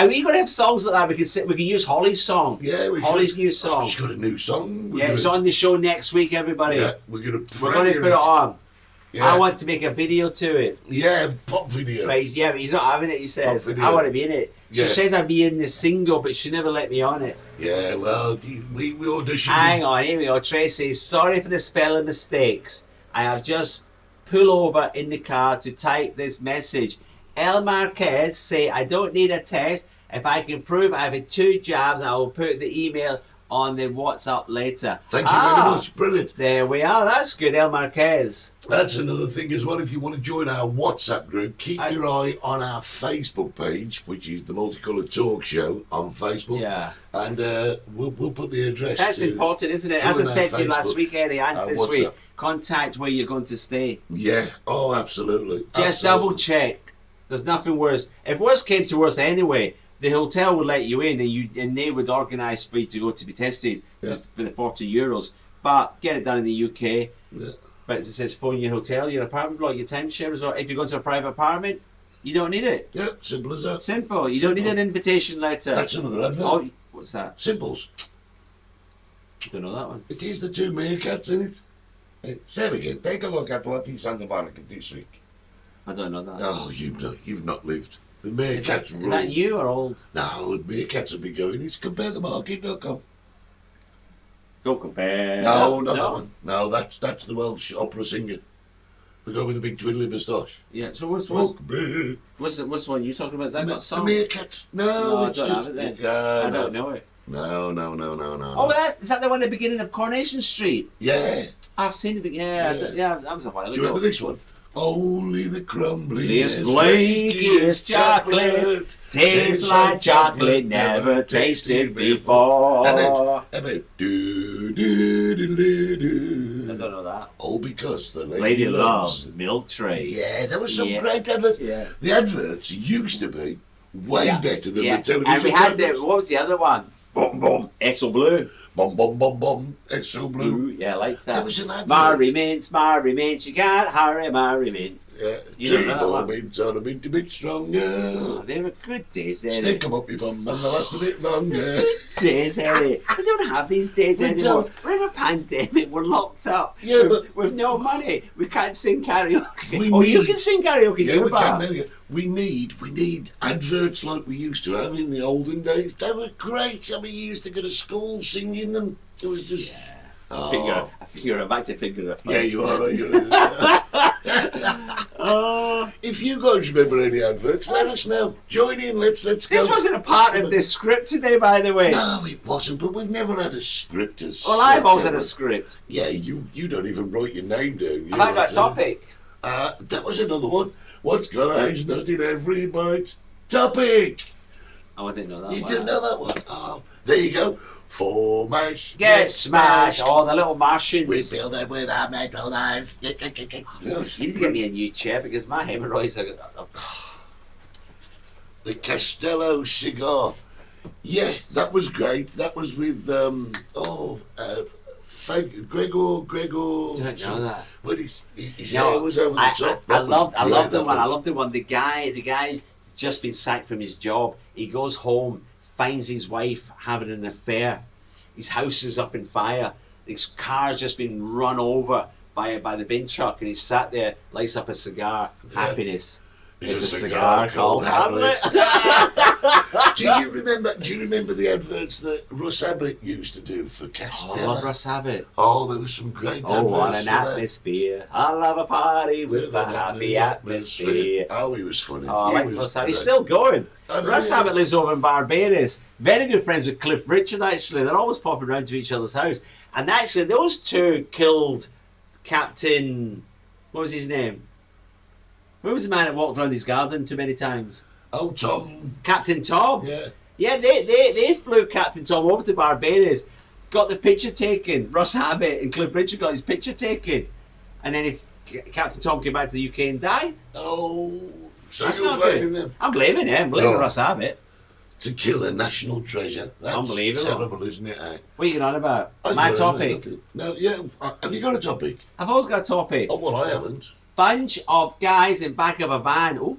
we going to have songs like that? We can use Holly's song. Yeah, we Holly's could. new I've song. just got a new song. Yeah, it's on the show next week, everybody. Yeah, we're going to We're going to put it on. Yeah. I want to make a video to it. Yeah, pop video. But he's not having it, he says. Pop video. I want to be in it. Yeah. She says I'd be in the single, but she never let me on it. Yeah, well, we auditioned. Hang on, here we go. Tracy, sorry for the spelling mistakes. I have just pulled over in the car to type this message. El Marquez say I don't need a test. If I can prove I have had 2 jobs, I will put the email on the WhatsApp later. Thank you very much. Brilliant. There we are. That's good, El Marquez. That's another thing as well. If you want to join our WhatsApp group, keep your eye on our Facebook page, which is the Multicoloured Talk Show on Facebook. Yeah. And we'll put the address. That's to important, isn't it? join As I our said to you last Facebook, week, Eddie, and our this WhatsApp. week, contact where you're going to stay. Yeah. Oh, absolutely. Just Absolutely. double check. There's nothing worse. If worse came to worse anyway, the hotel would let you in and they would organise for you to go to be tested for the €40. But get it done in the UK. Yeah. But as it says, phone your hotel, your apartment block, your timeshare resort. If you're going to a private apartment, you don't need it. Yep, simple as that. Simple. You don't need an invitation letter. That's another advert. Oh, what's that? Simples. I don't know that one. It is the 2 meerkats in it. Hey, say it again. Take a look at what he's on the market this week. I don't know that. Oh, you've not lived. The Is meerkats that, rule. is that you or old? No, the meerkats will be going. It's comparethemarket.com. Go compare. No, not that one. No, that's the Welsh opera singer. The guy with the big twiddly moustache. Yeah, so what's the one you talking about? Is that got The song? meerkats? No, No, I it's don't just. have it then. Yeah, I no. don't know it. No. Oh, is that the one at the beginning of Coronation Street? Yeah. I've seen it. Yeah, that was a while ago. Do you remember this one? Only the This crumbliest, flakiest chocolate tastes like chocolate never tasted before. How about do do do do do? I don't know that. Oh, because the lady, Lady loves. loves milk tray. Yeah, there was some Yeah. great adverts. Yeah. The adverts used to be way better than the television. And we had adverts. what was the other one? Boom boom. Esso Blue. Bum bum bum bum. It's so blue. Yeah, I like that. There was an advert. Mary Mints, you can't hurry, Mary Mint. Yeah. You don't know that T-ball one? means on a bit stronger. Oh, they were good days, Eddie. Stick 'em up your bum and they'll last a bit longer. Good days, Eddie. We don't have these days We anymore. don't. We're in a pandemic. We're locked up. Yeah, with no money. We can't sing karaoke. We You need- can sing karaoke. Yeah, in your we bar. can now. Yeah. We need adverts like we used to have in the olden days. They were great. I mean, you used to go to school singing them. It was just. I think you're about to figure it. Yeah, you are. If you guys remember any adverts, let us know. Join in. Let's go. This wasn't a part of the script today, by the way. No, it wasn't. But we've never had a script as. Well, I've such, always had have a we? script. Yeah, you don't even write your name down. Have I got a topic? That was another one. What's got a hazelnut in every bite? Topic. Oh, I didn't know that You one. didn't know that one? Oh, there you go. For mash. Get smashed. Oh, the little Martians. We build them with our metal knives. You need to get me a new chair because my hemorrhoids are... The Castello cigar. Yeah, that was great. That was with Gregor. Don't know that. But his No, hair was over the top. I That was love the great, one. that I was. love the one. The guy just been sacked from his job. He goes home, finds his wife having an affair. His house is up in fire. His car's just been run over by the bin truck, and he's sat there, lights up a cigar. Happiness. It's It's a cigar called Hamlet. Do you remember the adverts that Russ Abbott used to do for Oh, Castella? I love Russ Abbott. Oh, there was some great adverts. Oh, what an for that. atmosphere. I love a party with a happy atmosphere. Oh, he was funny. Oh, I He like was Russ Abbott. He's great. still going. I know, Russ yeah. Abbott lives over in Barbados. Very good friends with Cliff Richard, actually. They're always popping around to each other's house. And actually, those two killed Captain... What was his name? Who was the man that walked around his garden too many times? Oh, Tom. Captain Tom. Yeah. Yeah, they flew Captain Tom over to Barbados, got the picture taken. Russ Abbott and Cliff Richard got his picture taken. And then if Captain Tom came back to the UK and died. Oh, so That's you're not blaming good. them I'm blaming him. I'm blaming No. Russ Abbott. to kill a national treasure. That's Unbelievable. terrible, isn't it? Eh? What are you going on about? I My know, topic. nothing. No, yeah. Have you got a topic? I've always got a topic. Oh, well, I haven't. Bunch of guys in back of a van. Ooh.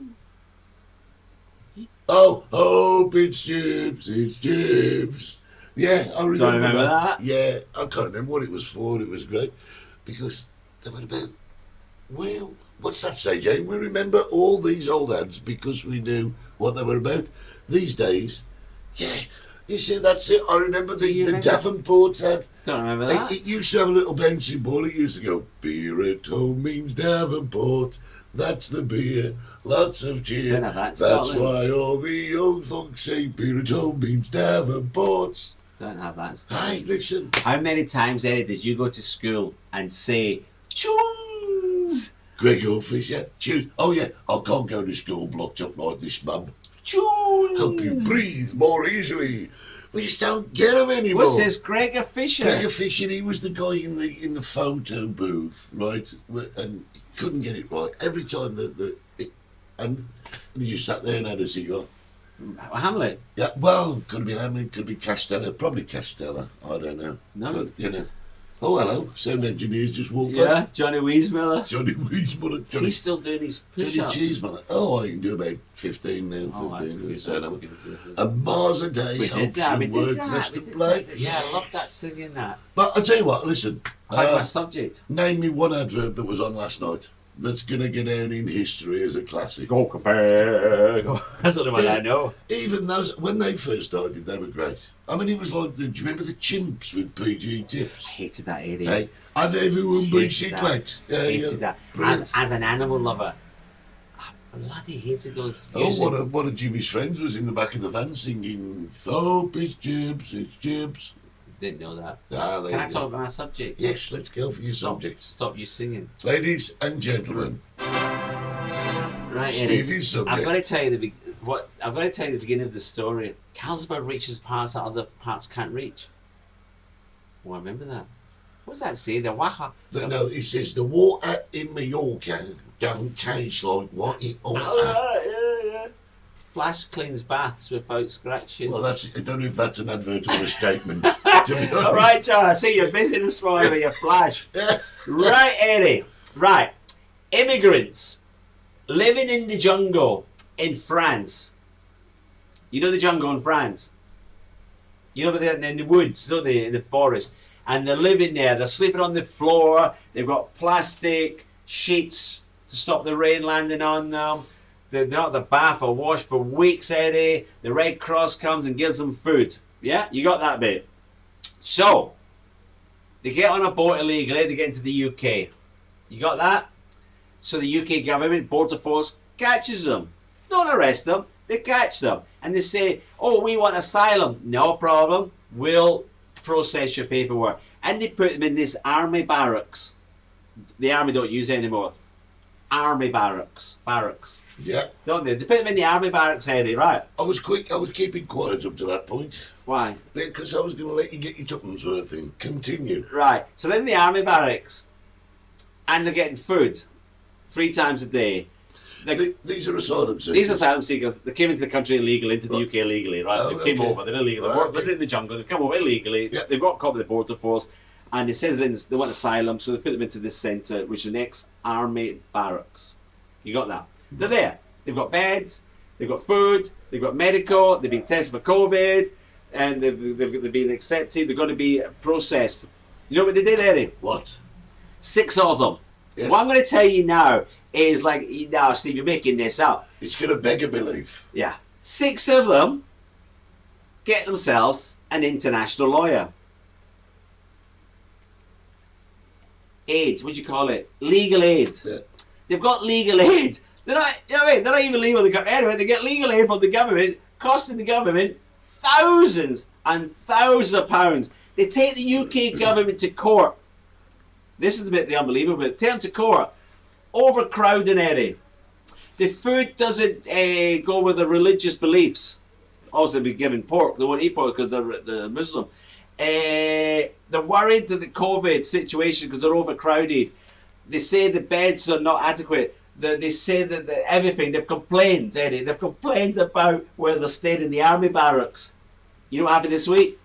Oh, it's Jibs. Yeah, I remember, remember that? Yeah, I can't remember what it was for. It was great because they were about. Well, what's that say, Jane? We remember all these old ads because we knew what they were about. These days, yeah, you see, that's it. I remember Do the you remember? Davenport's ad. Don't remember that. It used to have a little bouncing ball. It used to go, beer at home means Davenport. That's the beer. Lots of cheer. Don't have that in That's Scotland. why all the old folks say beer at home means Davenport. Don't have that. Hey, listen. How many times, Eddie, did you go to school and say, tunes? Gregor Fisher. Choose. Oh, yeah. I can't go to school blocked up like this, Mum. Tunes. Help you breathe more easily. We just don't get them anymore. What's this, Gregor Fisher? Gregor Fisher, he was the guy in the photo booth, right? And he couldn't get it right every time. And he just sat there and had a cigar. Hamlet. Yeah, well, could have been Hamlet, could have been Castella, probably Castella. I don't know. No. But, you know. Oh, hello. Sound engineers just walked Yeah, past. Johnny Weismiller. Johnny Weismuller. Is he still doing his Johnny push-ups? Cheeseman. Oh, I can do about 15 now. 15. Oh, that's good, so that's now. good, that's good. A Mars a day We did helps that, we your did work that, less we to did play. that. Yeah, I love that singing that. But I'll tell you what, listen. I like my subject. Name me one advert that was on last night that's going to get down in history as a classic. Go compare. That's the only one I know. Even those, when they first started, they were great. I mean, it was like, do you remember the Chimps with PG I Tips? hated that, Eddie. Hey, and everyone been Hated that. cyclate. Hated that. Brilliant. As an animal lover, I bloody hated those Oh, music. one of Jimmy's friends was in the back of the van singing, oh, it's Jibs. Didn't know that. Ah, there Can you I go. talk about my subject? Yes, let's go for your subject. Stop you singing. Ladies and gentlemen, Right, Eddie. Stevie's subject. I've got to tell you the beginning of the story. Carlsberg reaches parts that other parts can't reach. Oh, I remember that. What's that say? The Waha. No, it says the water in Mallorca don't taste like what it ought to. Yeah. Flash cleans baths without scratching. Well, I don't know if that's an advert or a statement, to be honest. All right, John. I see you're busy this morning with your flash. Right, Eddie. Right. Immigrants living in the jungle in France. You know the jungle in France? You know, they're in the woods, don't they? In the forest. And they're living there. They're sleeping on the floor. They've got plastic sheets to stop the rain landing on them. They're not the bath or wash for weeks, Eddie. The Red Cross comes and gives them food. Yeah? You got that bit. So, they get on a boat illegally. They get into the UK. You got that? So the UK government, border force, catches them. Don't arrest them. They catch them. And they say, oh, we want asylum. No problem. We'll process your paperwork. And they put them in this army barracks. The army don't use it anymore. Army barracks. Yeah. Don't they? They put them in the army barracks, Eddie, right? I was keeping quiet up to that point. Why? Because I was going to let you get your tuppence worth in. Continue. Right. So they're in the army barracks. And they're getting food 3 times a day. These are asylum seekers. These asylum seekers, they came into the country illegally, into the UK illegally, right? Oh, They came okay. over, they're illegal, Right, they're in the jungle, they've come over illegally, Yeah. they've got caught with the border force, and it says they want asylum, so they put them into this centre, which is an ex-army barracks. You got that? They're there. They've got beds, they've got food, they've got medical, they've been tested for COVID, and they've been accepted, they're going to be processed. You know what they did, Eddie? What? 6 of them. Yes. What I'm going to tell you now is now, Steve, you're making this up. It's going to beg a belief. Yeah. 6 of them get themselves an international lawyer. Aid, what do you call it? Legal aid. Yeah. They've got legal aid. They're not, you know what I mean? They're not even legal in the country. Anyway, they get legal aid from the government, costing the government thousands and thousands of pounds. They take the UK government to court. This is the bit the unbelievable bit. Take them to court. Overcrowding, Eddie. The food doesn't go with the religious beliefs. Also, they'll be given pork. They won't eat pork because they're Muslim. They're worried that the COVID situation because they're overcrowded. They say the beds are not adequate. They say that everything. They've complained, Eddie. They've complained about where they're staying in the army barracks. You know what happened this week?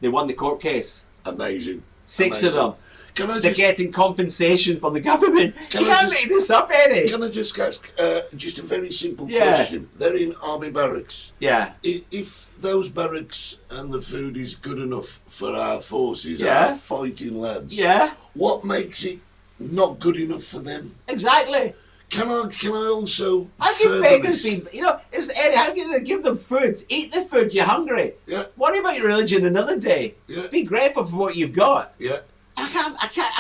They won the court case. Amazing. 6 Amazing. of them. Can I They're just, getting compensation from the government. Can You I can't just- make this up, Eddie. can I just ask just a very simple Yeah. question? They're in army barracks. Yeah. If those barracks and the food is good enough for our forces, Yeah. our fighting lads, Yeah. what makes it not good enough for them? Exactly. Can I also How can further beggars this? be? You know, it's Eddie. How can they give them food? Eat the food. You're hungry. Yeah. Worry about your religion another day. Yeah. Be grateful for what you've got. Yeah. I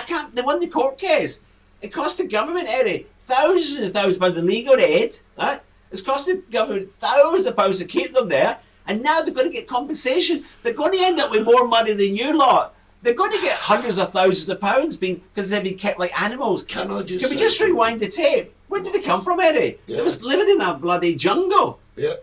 can't. They won the court case. It cost the government, Eddie, thousands and thousands of pounds of legal aid. Right? It's cost the government thousands of pounds to keep them there, and now they're going to get compensation. They're going to end up with more money than you lot. They're going to get hundreds of thousands of pounds because they've been kept like animals. Can I just Can we say just something? rewind the tape? Where did they come from, Eddie? Yeah. They was living in a bloody jungle, Yeah.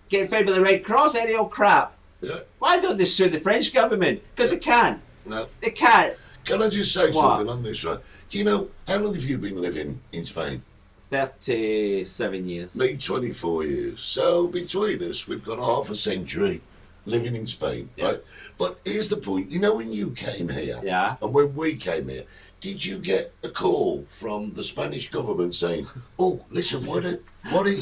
getting fed by the Red Cross, Eddie, old crap. Yeah. Why don't they sue the French government? Because they can. No. They can't. Can I just say What? something on this, right? Do you know, how long have you been living in Spain? 37 years. Me, 24 years. So between us, we've got half a century living in Spain, Yeah. right? But here's the point. You know, when you came here, Yeah. and when we came here, did you get a call from the Spanish government saying, "Oh, listen, why don't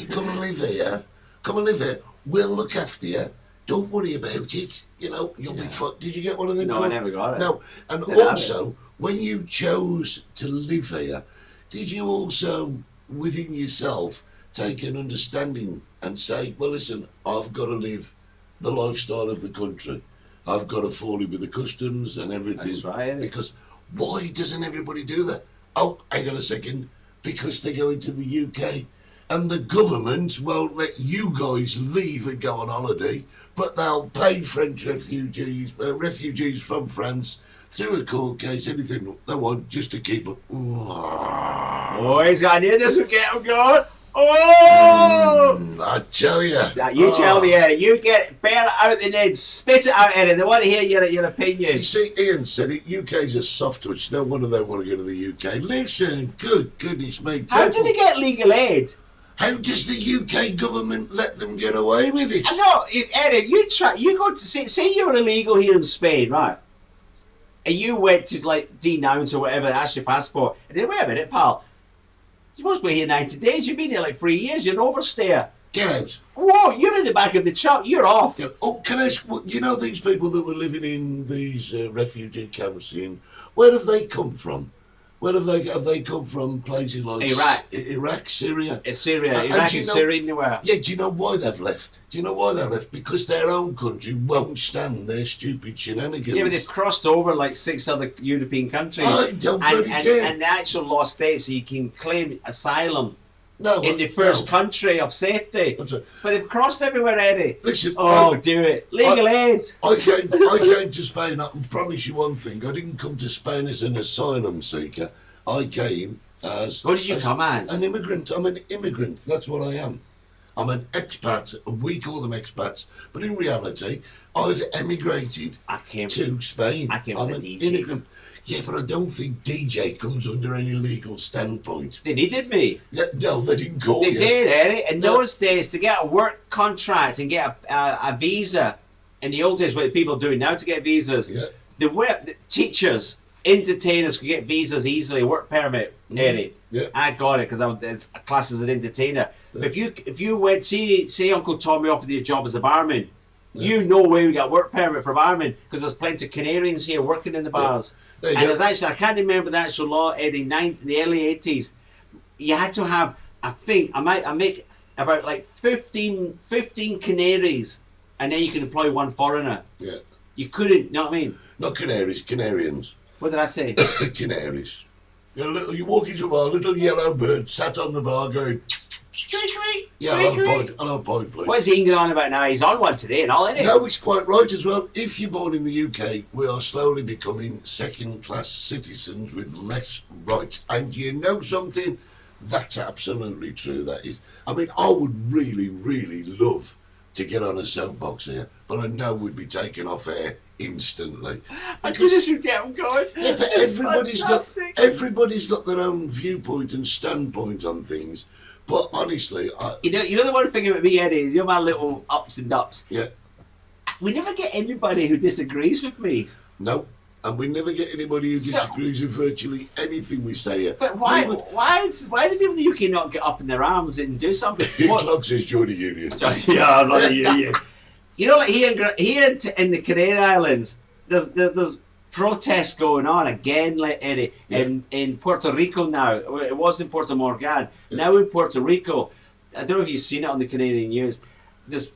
you come and live here? Come and live here. We'll look after you. Don't worry about it. You know, you'll be fine." Did you get one of them No, calls? I never got it. No, and Didn't have also, when you chose to live here, did you also, within yourself, take an understanding and say, "Well, listen, I've got to live the lifestyle of the country. I've got to fall in with the customs and everything." That's right, isn't it? Because why doesn't everybody do that? Oh, hang on a second. Because they go into the UK and the government won't let you guys leave and go on holiday, but they'll pay French refugees from France through a court case, anything they want, just to keep them. Boys, I knew this would get them going. Oh! I tell you. Now, you tell me, Eddie. You get bear it out the ned, spit it out, Eddie. They want to hear your opinion. You see, Ian said it. UK's a soft touch. No wonder they want to go to the UK. Listen, good goodness me. How did they get legal aid? How does the UK government let them get away with it? I know, Eddie. You go to say you're illegal here in Spain, right? And you went to like denounce or whatever, ask your passport, and then wait a minute, pal. You're supposed to be here 90 days. You've been here like 3 years. You're an overstayer. Get out. Whoa, you're in the back of the truck. You're off. Yeah. Oh, can I ask, you know these people that were living in these refugee camps where have they come from? Where have they come from? Places like Iraq, Syria. It's Syria. And Iraq do you and know- Syria, anywhere. Yeah, do you know why they've left? Do you know why they left? Because their own country won't stand their stupid shenanigans. Yeah, but they've crossed over like 6 other European countries. I don't bloody care. And the actual lost state, so you can claim asylum No, in the first no. country of safety. That's right. But they've crossed everywhere, Eddie. Listen, Oh, do it. Legal aid. I came to Spain. I can promise you one thing. I didn't come to Spain as an asylum seeker. I came as... What did you come as? An immigrant. I'm an immigrant. That's what I am. I'm an expat. We call them expats. But in reality, I've emigrated I came to Spain. I came I'm as a an DJ. immigrant. Yeah, but I don't think DJ comes under any legal standpoint. They needed me. Yeah, no, they didn't call They you. did, Eddie. In No. those days, to get a work contract and get a visa, in the old days, what people are doing now to get visas, Yeah. the teachers, entertainers could get visas easily, work permit, Eddie. Yeah. I got it because I was a class as an entertainer. But if you went, say Uncle Tommy offered you a job as a barman, you know where we got work permit for barman because there's plenty of Canarians here working in the bars. There you And go. there's actually, I can't remember the actual law, Eddie, in the early 80s. You had to have, I think, I make about like 15 Canaries, and then you can employ one foreigner. Yeah. You couldn't, you know what I mean? Not Canaries, Canarians. What did I say? Canaries. You walk into a bar, little yellow bird sat on the bar going, yeah, I'll have a pint, please. What is he going on about now? He's on one today and all, isn't he? No, it's quite right as well. If you're born in the UK, we are slowly becoming second-class citizens with less rights. And you know something? That's absolutely true, that is. I mean, I would really, really love to get on a soapbox here, but I know we'd be taken off air instantly. I could just get him going. Yeah, but It's everybody's got their own viewpoint and standpoint on things. But honestly, You know the one thing about me, Eddie, you know my little ups and ups? yeah, We never get anybody who disagrees with me. no. And we never get anybody who So- disagrees with virtually anything we say here. But why We would- do people in the UK not get up in their arms and do something? Clark says join the union. Yeah, I'm not a union. You know, like here in the Canary Islands, there's protests going on again, like Eddie, in Puerto Rico now. It was in Puerto Morgan. Now in Puerto Rico, I don't know if you've seen it on the Canadian news.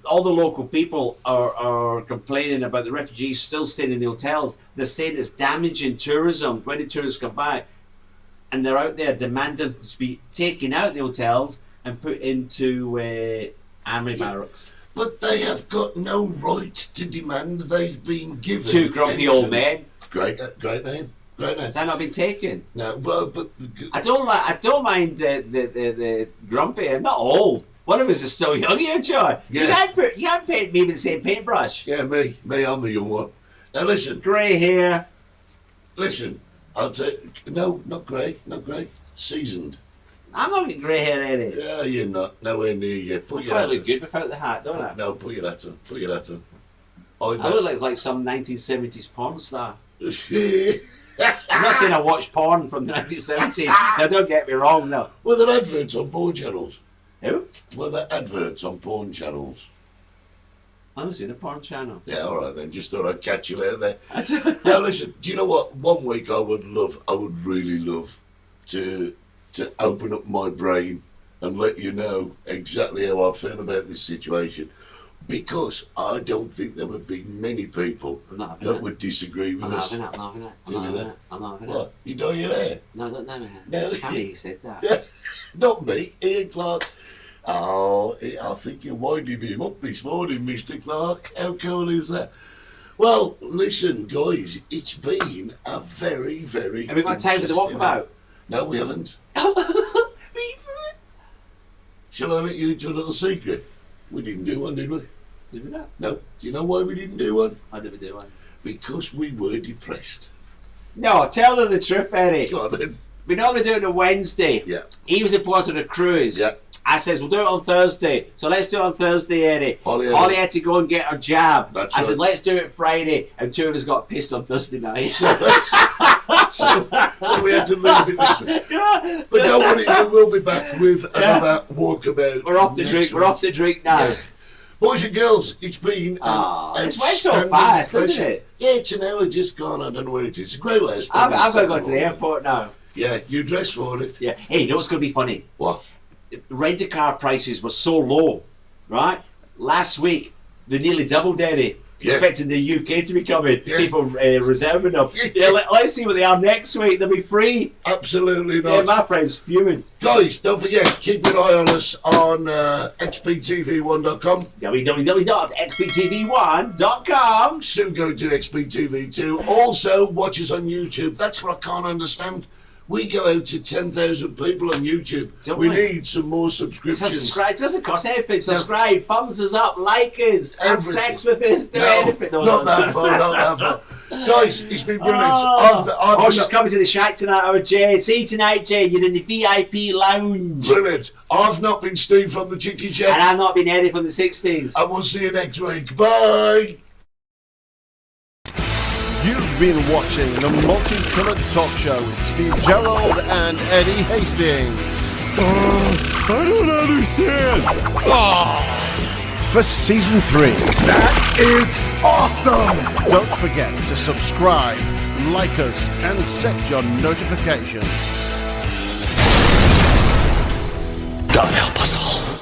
All the local people are complaining about the refugees still staying in the hotels. They're saying it's damaging tourism when the tourists come back. And they're out there demanding to be taken out of the hotels and put into army barracks. But they have got no right to demand. They've been given Two grumpy old men. Great name. Great name. Has that not been taken? No, well, but I don't mind the grumpy. I'm not old. One of us is still young here, John. Yeah. You can't paint me with the same paintbrush. yeah, me, I'm the young one. Now listen, Grey hair. listen. I'll say no, not grey, seasoned. I'm not getting grey hair, Eddie. Yeah, you're not. Nowhere near you. Put I your quite hat look on. good without the hat, don't I? No, put your hat on. Put your hat on. I look like some 1970s porn star. well, I'm not saying I watched porn from the 1970s. Now, don't get me wrong, no. there are adverts on porn channels. Who? Well, there are adverts on porn channels. I haven't seen a porn channel. Yeah, all right then. Just thought I'd catch you out there. I don't- Now listen, do you know what? One week I would really love to open up my brain and let you know exactly how I feel about this situation. Because I don't think there would be many people I'm not having that it. would disagree with I'm not us. having it. I'm not having it. I'm Tell not me having that. it. I'm not having it. What? You dye your hair? No, don't know me. No. I can't believe you said that. Not me, Ian Clark. Oh, I think you're winding him up this morning, Mr. Clark. How cool is that? Well, listen, guys, it's been a very, very... Have we got time for the interesting- walkabout? No, we haven't. Shall I let you into a little secret? We didn't do one, did we? Did we not? No. Do you know why we didn't do one? I did we do one? Because we were depressed. No, tell them the truth, Eddie. Go on then. We normally do it on Wednesday. Yeah. He was in Port of the Cruise. Yeah. I says, we'll do it on Thursday. So let's do it on Thursday, Eddie. Holly had to go and get her jab. That's I right. said, let's do it Friday. And two of us got pissed on Thursday night. So we had to leave it this week. But don't worry, we will be back with another walkabout. We're off the next drink. week. We're off the drink now. Yeah. Boys and girls, it's been It's went so fast, isn't it? Yeah, it's an hour just gone. I don't know where it is. It's a great way of I've spending got to go to the Saturday morning. airport now. Yeah, you dress for it. Yeah. Hey, you know what's going to be funny? What? Rent-a-car prices were so low, right? Last week, they nearly doubled, Eddie. Yeah. Expecting the UK to be coming. Yeah. People reserving them. Yeah. Yeah, let's see what they are next week. They'll be free. Absolutely Yeah, not. my friend's fuming. Guys, don't forget, keep an eye on us on xptv1.com. www.xptv1.com. Soon go to XPTV2. Also, watch us on YouTube. That's what I can't understand. We go out to 10,000 people on YouTube. Don't we we? need some more subscriptions. Subscribe. It doesn't cost anything. Subscribe. Thumbs us up. Like us. Have Everything. sex with us. Do No, anything. No, not no, that far, not that far. Guys, it's been brilliant. Oh, she's coming to the shack tonight, or Jay. See you tonight, Jay. You're in the VIP lounge. Brilliant. I've not been Steve from the Chicken Shack. And I've not been Eddie from the 60s. And we'll see you next week. Bye. You've been watching the Multicoloured Talk Show with Steve Gerald and Eddie Hastings. I don't understand. For season 3. That is awesome. Don't forget to subscribe, like us, and set your notifications. God help us all.